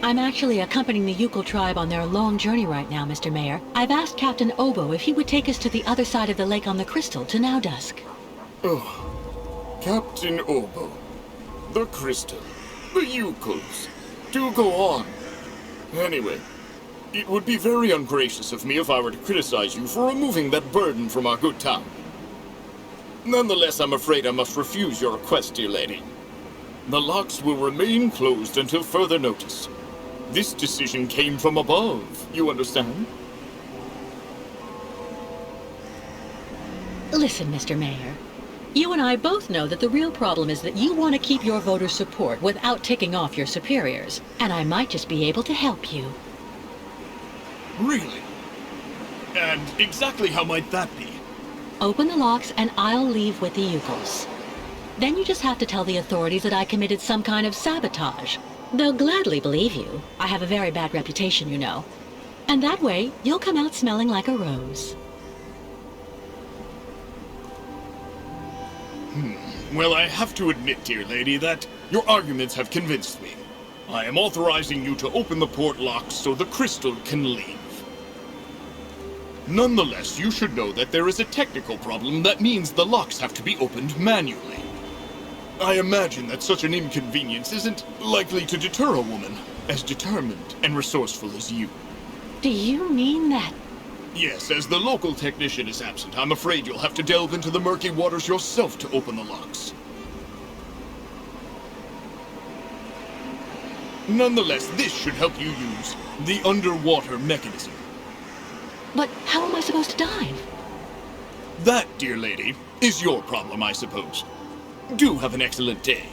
I'm actually accompanying the Yukon tribe on their long journey right now, Mr. Mayor. I've asked Captain Obo if he would take us to the other side of the lake on the Crystal to Nowdusk. Oh, Captain Obo, the Crystal, the Yukons. Do go on. Anyway, it would be very ungracious of me if I were to criticize you for removing that burden from our good town. Nonetheless, I'm afraid I must refuse your request, dear lady. The locks will remain closed until further notice. This decision came from above, you understand? Listen, Mr. Mayor. You and I both know that the real problem is that you want to keep your voters' support without ticking off your superiors. And I might just be able to help you. Really? And exactly how might that be? Open the locks and I'll leave with the Yukos. Then you just have to tell the authorities that I committed some kind of sabotage. They'll gladly believe you. I have a very bad reputation, you know. And that way, you'll come out smelling like a rose. Well, I have to admit, dear lady, that your arguments have convinced me. I am authorizing you to open the port locks so the Crystal can leave. Nonetheless, you should know that there is a technical problem that means the locks have to be opened manually. I imagine that such an inconvenience isn't likely to deter a woman as determined and resourceful as you. Do you mean that? Yes, as the local technician is absent, I'm afraid you'll have to delve into the murky waters yourself to open the locks. Nonetheless, this should help you use the underwater mechanism. But how am I supposed to dive? That, dear lady, is your problem, I suppose. Do have an excellent day.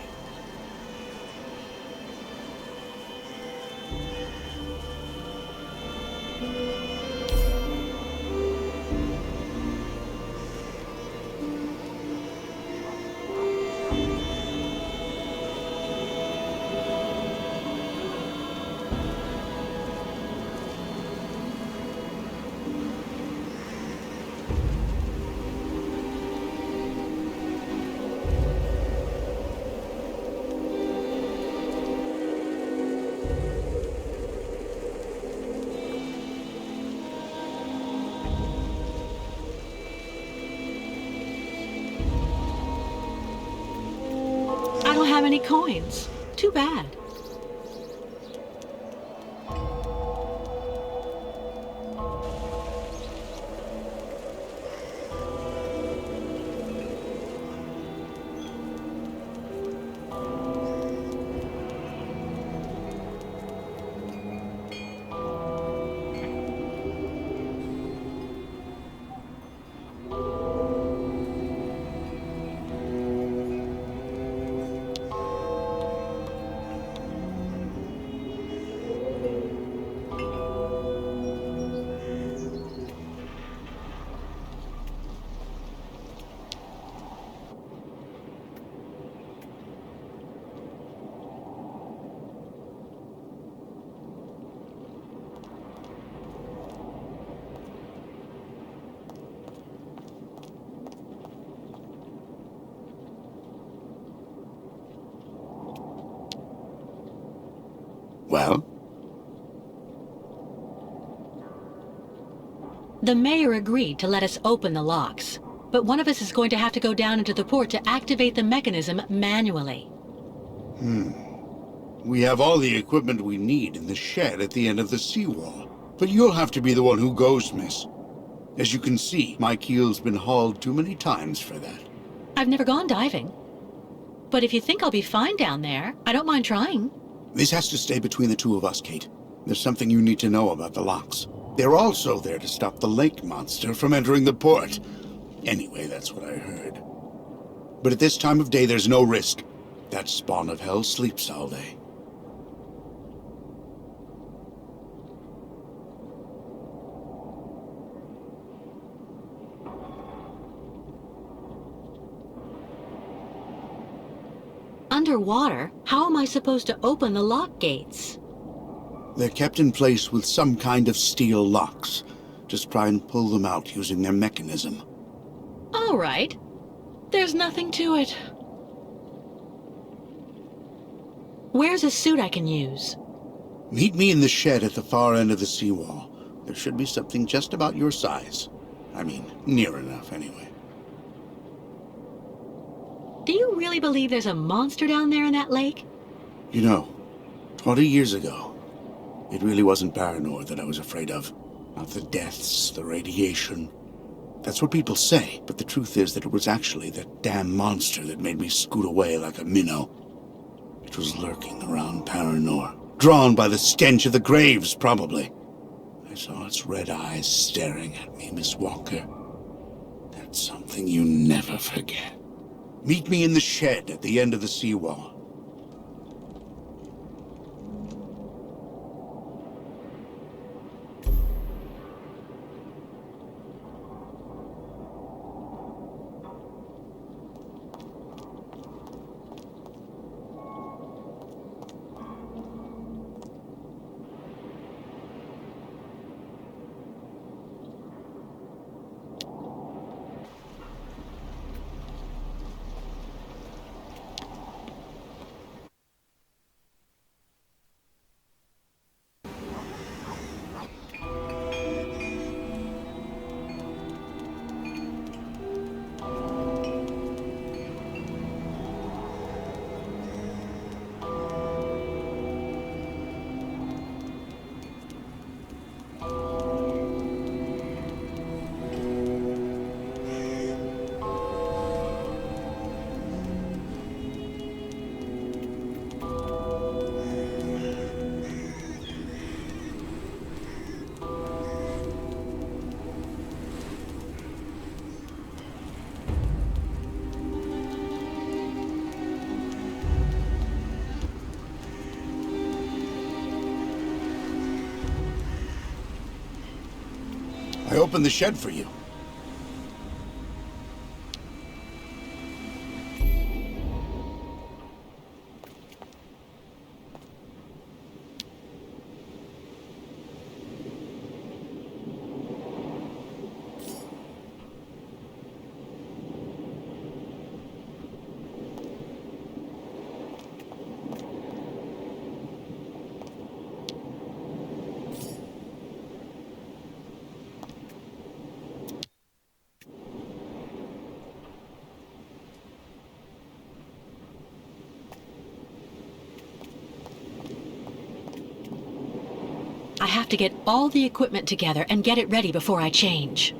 I don't have any coins. Too bad. Well? The mayor agreed to let us open the locks, but one of us is going to have to go down into the port to activate the mechanism manually. We have all the equipment we need in the shed at the end of the seawall. But you'll have to be the one who goes, miss. As you can see, my keel's been hauled too many times for that. I've never gone diving. But if you think I'll be fine down there, I don't mind trying. This has to stay between the two of us, Kate. There's something you need to know about the locks. They're also there to stop the lake monster from entering the port. Anyway, that's what I heard. But at this time of day, there's no risk. That spawn of hell sleeps all day. Underwater? How am I supposed to open the lock gates? They're kept in place with some kind of steel locks. Just try and pull them out using their mechanism. All right. There's nothing to it. Where's a suit I can use? Meet me in the shed at the far end of the seawall. There should be something just about your size. I mean, near enough, anyway. Do you really believe there's a monster down there in that lake? You know, 20 years ago, it really wasn't Paranor that I was afraid of. Not the deaths, the radiation. That's what people say, but the truth is that it was actually that damn monster that made me scoot away like a minnow. It was lurking around Paranor, drawn by the stench of the graves, probably. I saw its red eyes staring at me, Miss Walker. That's something you never forget. Meet me in the shed at the end of the seawall. I opened the shed for you. I have to get all the equipment together and get it ready before I change.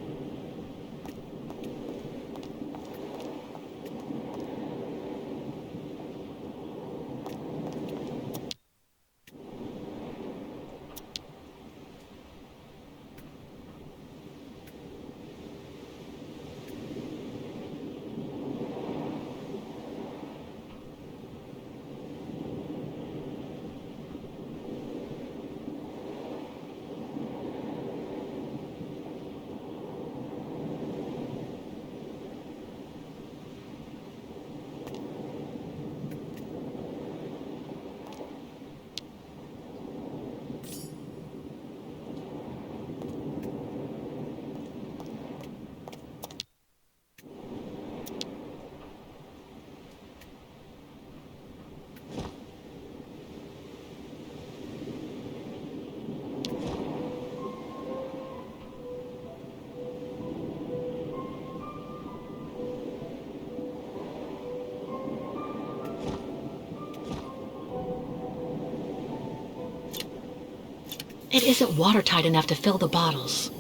It isn't watertight enough to fill the bottles.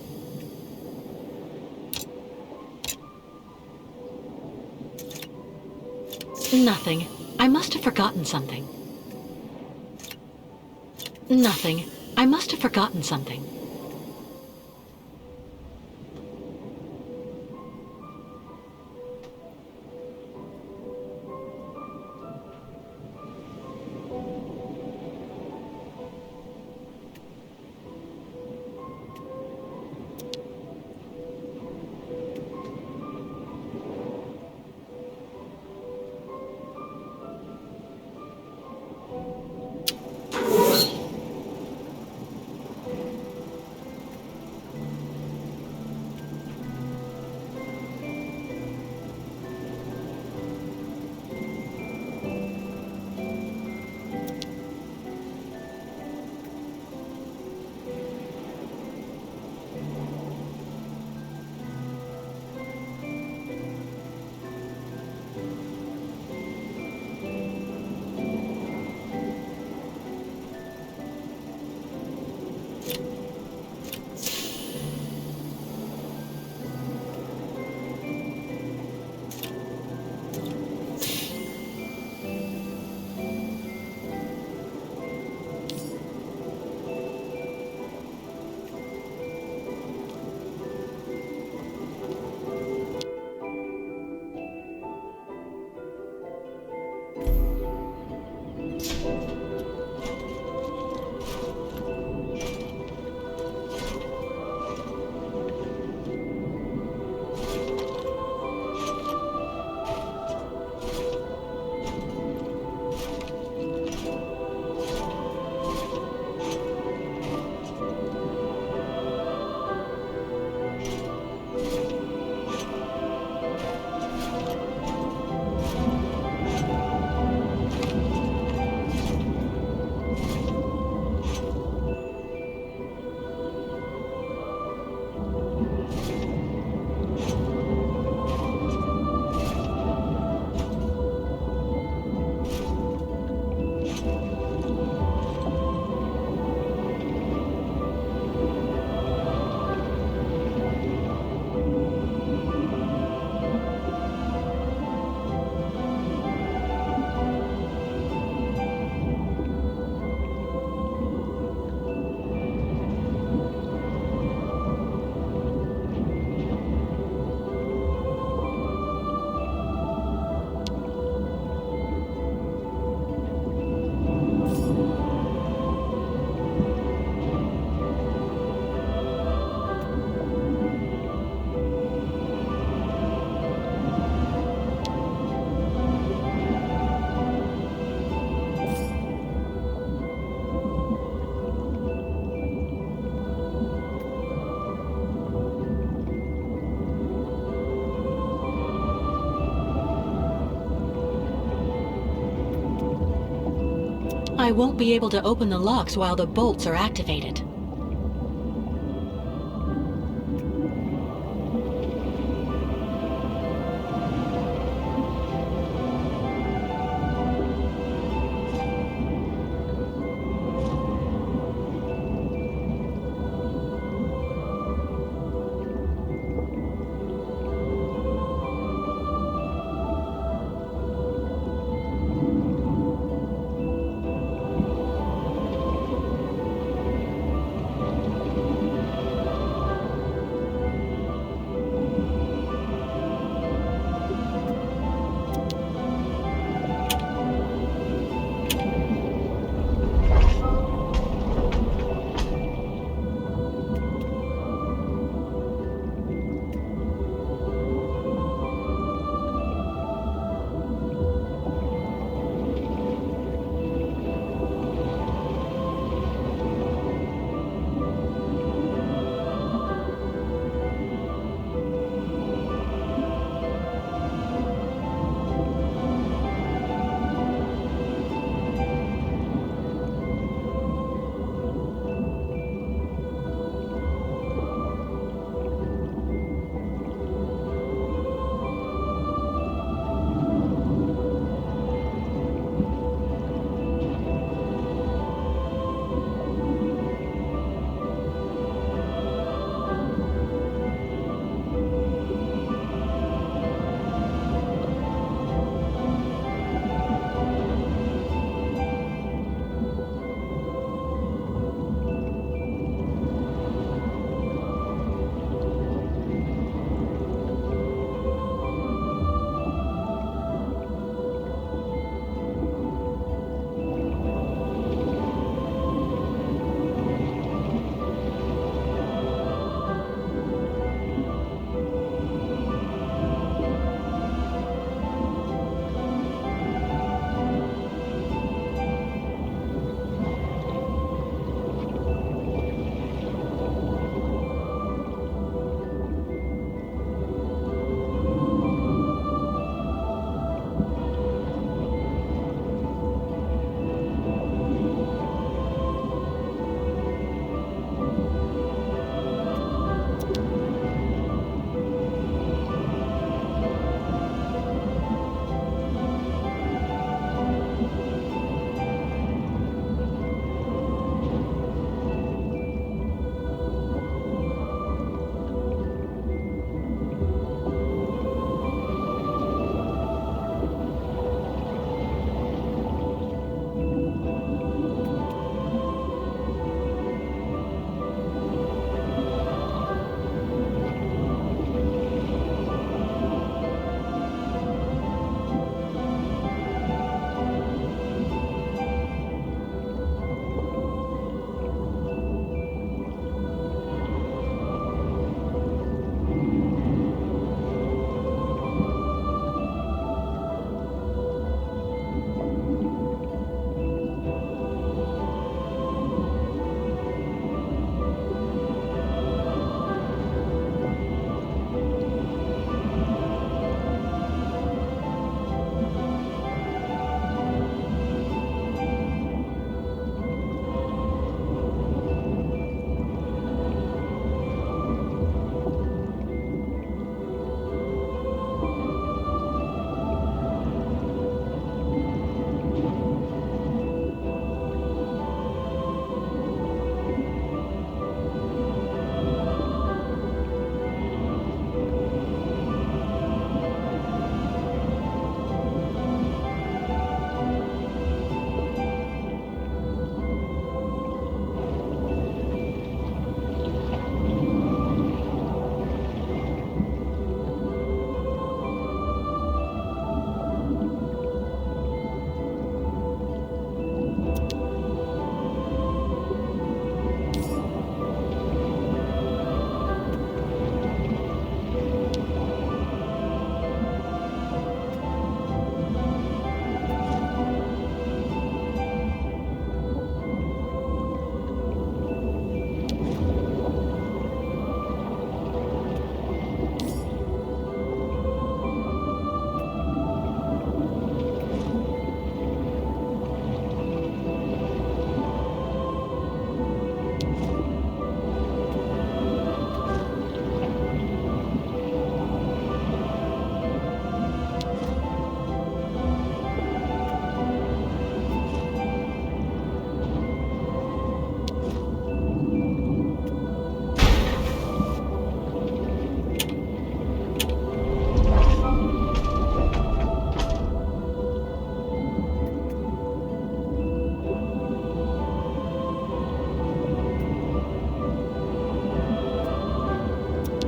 Nothing. I must have forgotten something. Nothing. I must have forgotten something. I won't be able to open the locks while the bolts are activated.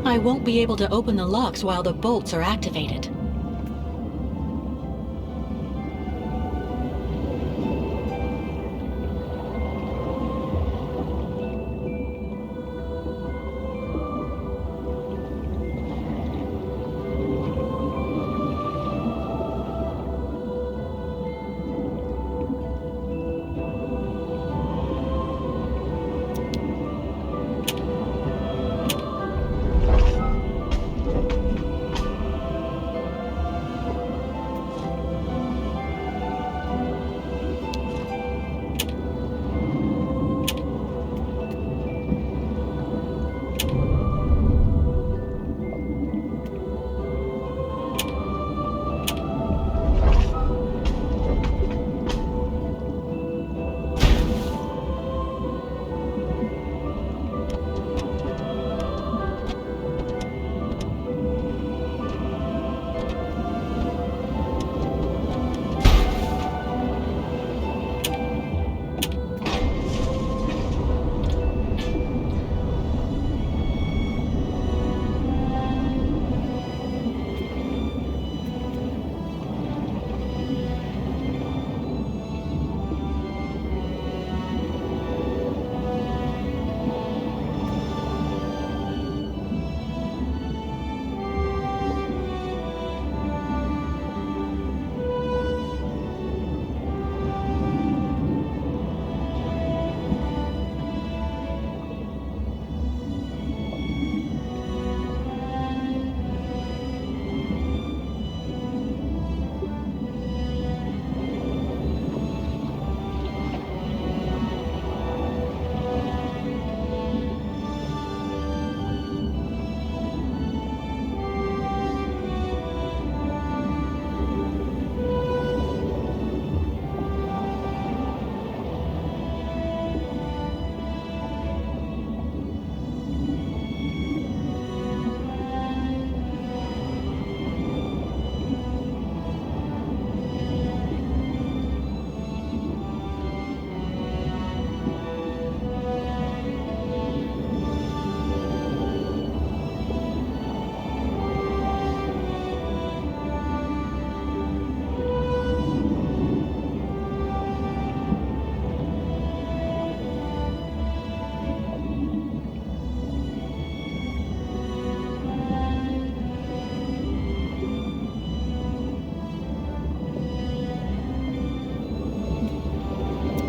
I won't be able to open the locks while the bolts are activated.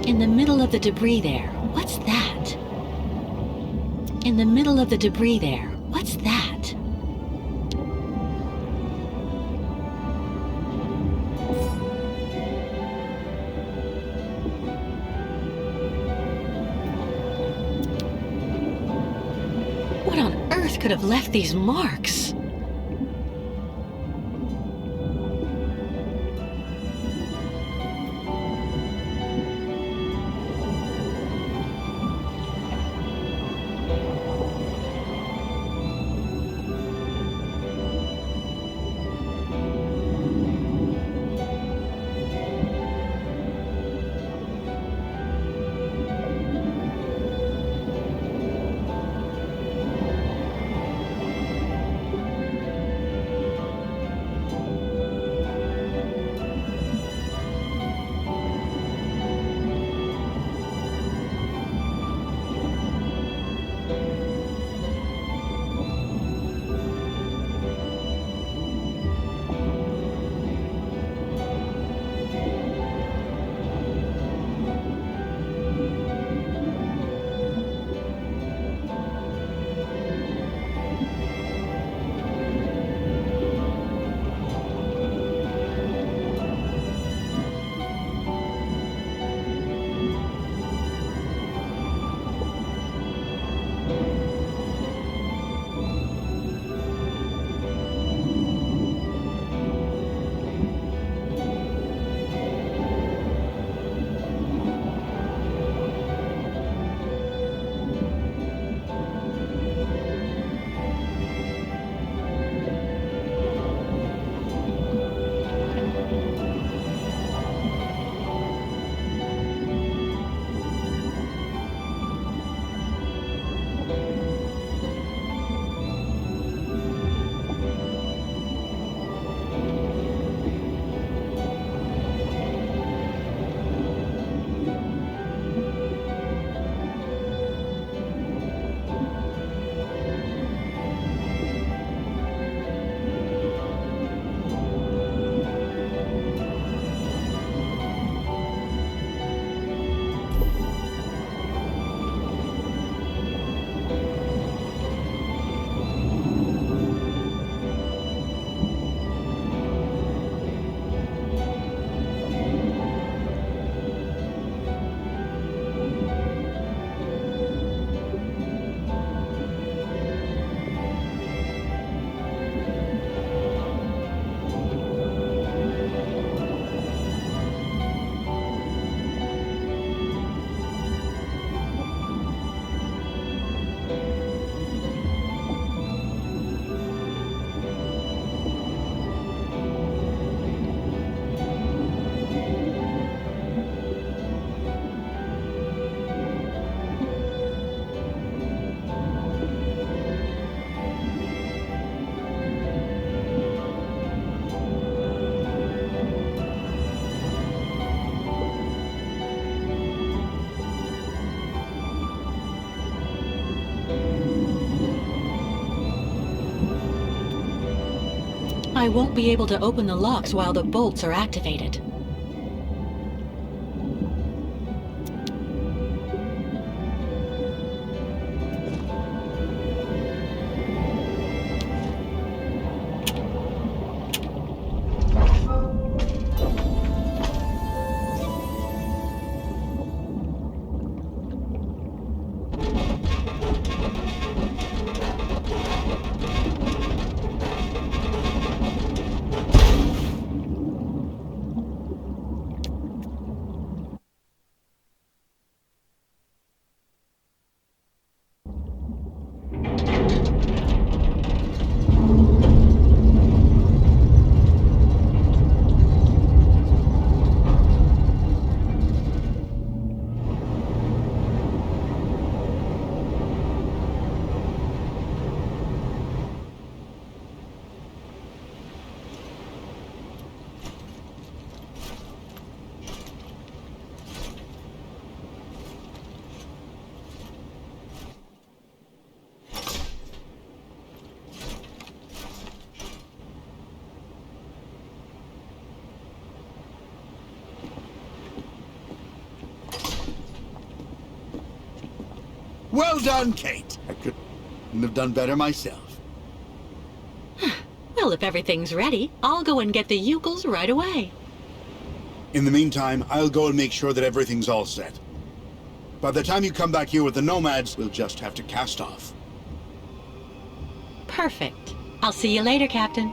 In the middle of the debris there, what's that? In the middle of the debris there, what's that? What on earth could have left these marks? I won't be able to open the locks while the bolts are activated. Well done, Kate. I couldn't have done better myself. Well, if everything's ready, I'll go and get the Yukels right away. In the meantime, I'll go and make sure that everything's all set. By the time you come back here with the Nomads, we'll just have to cast off. Perfect. I'll see you later, Captain.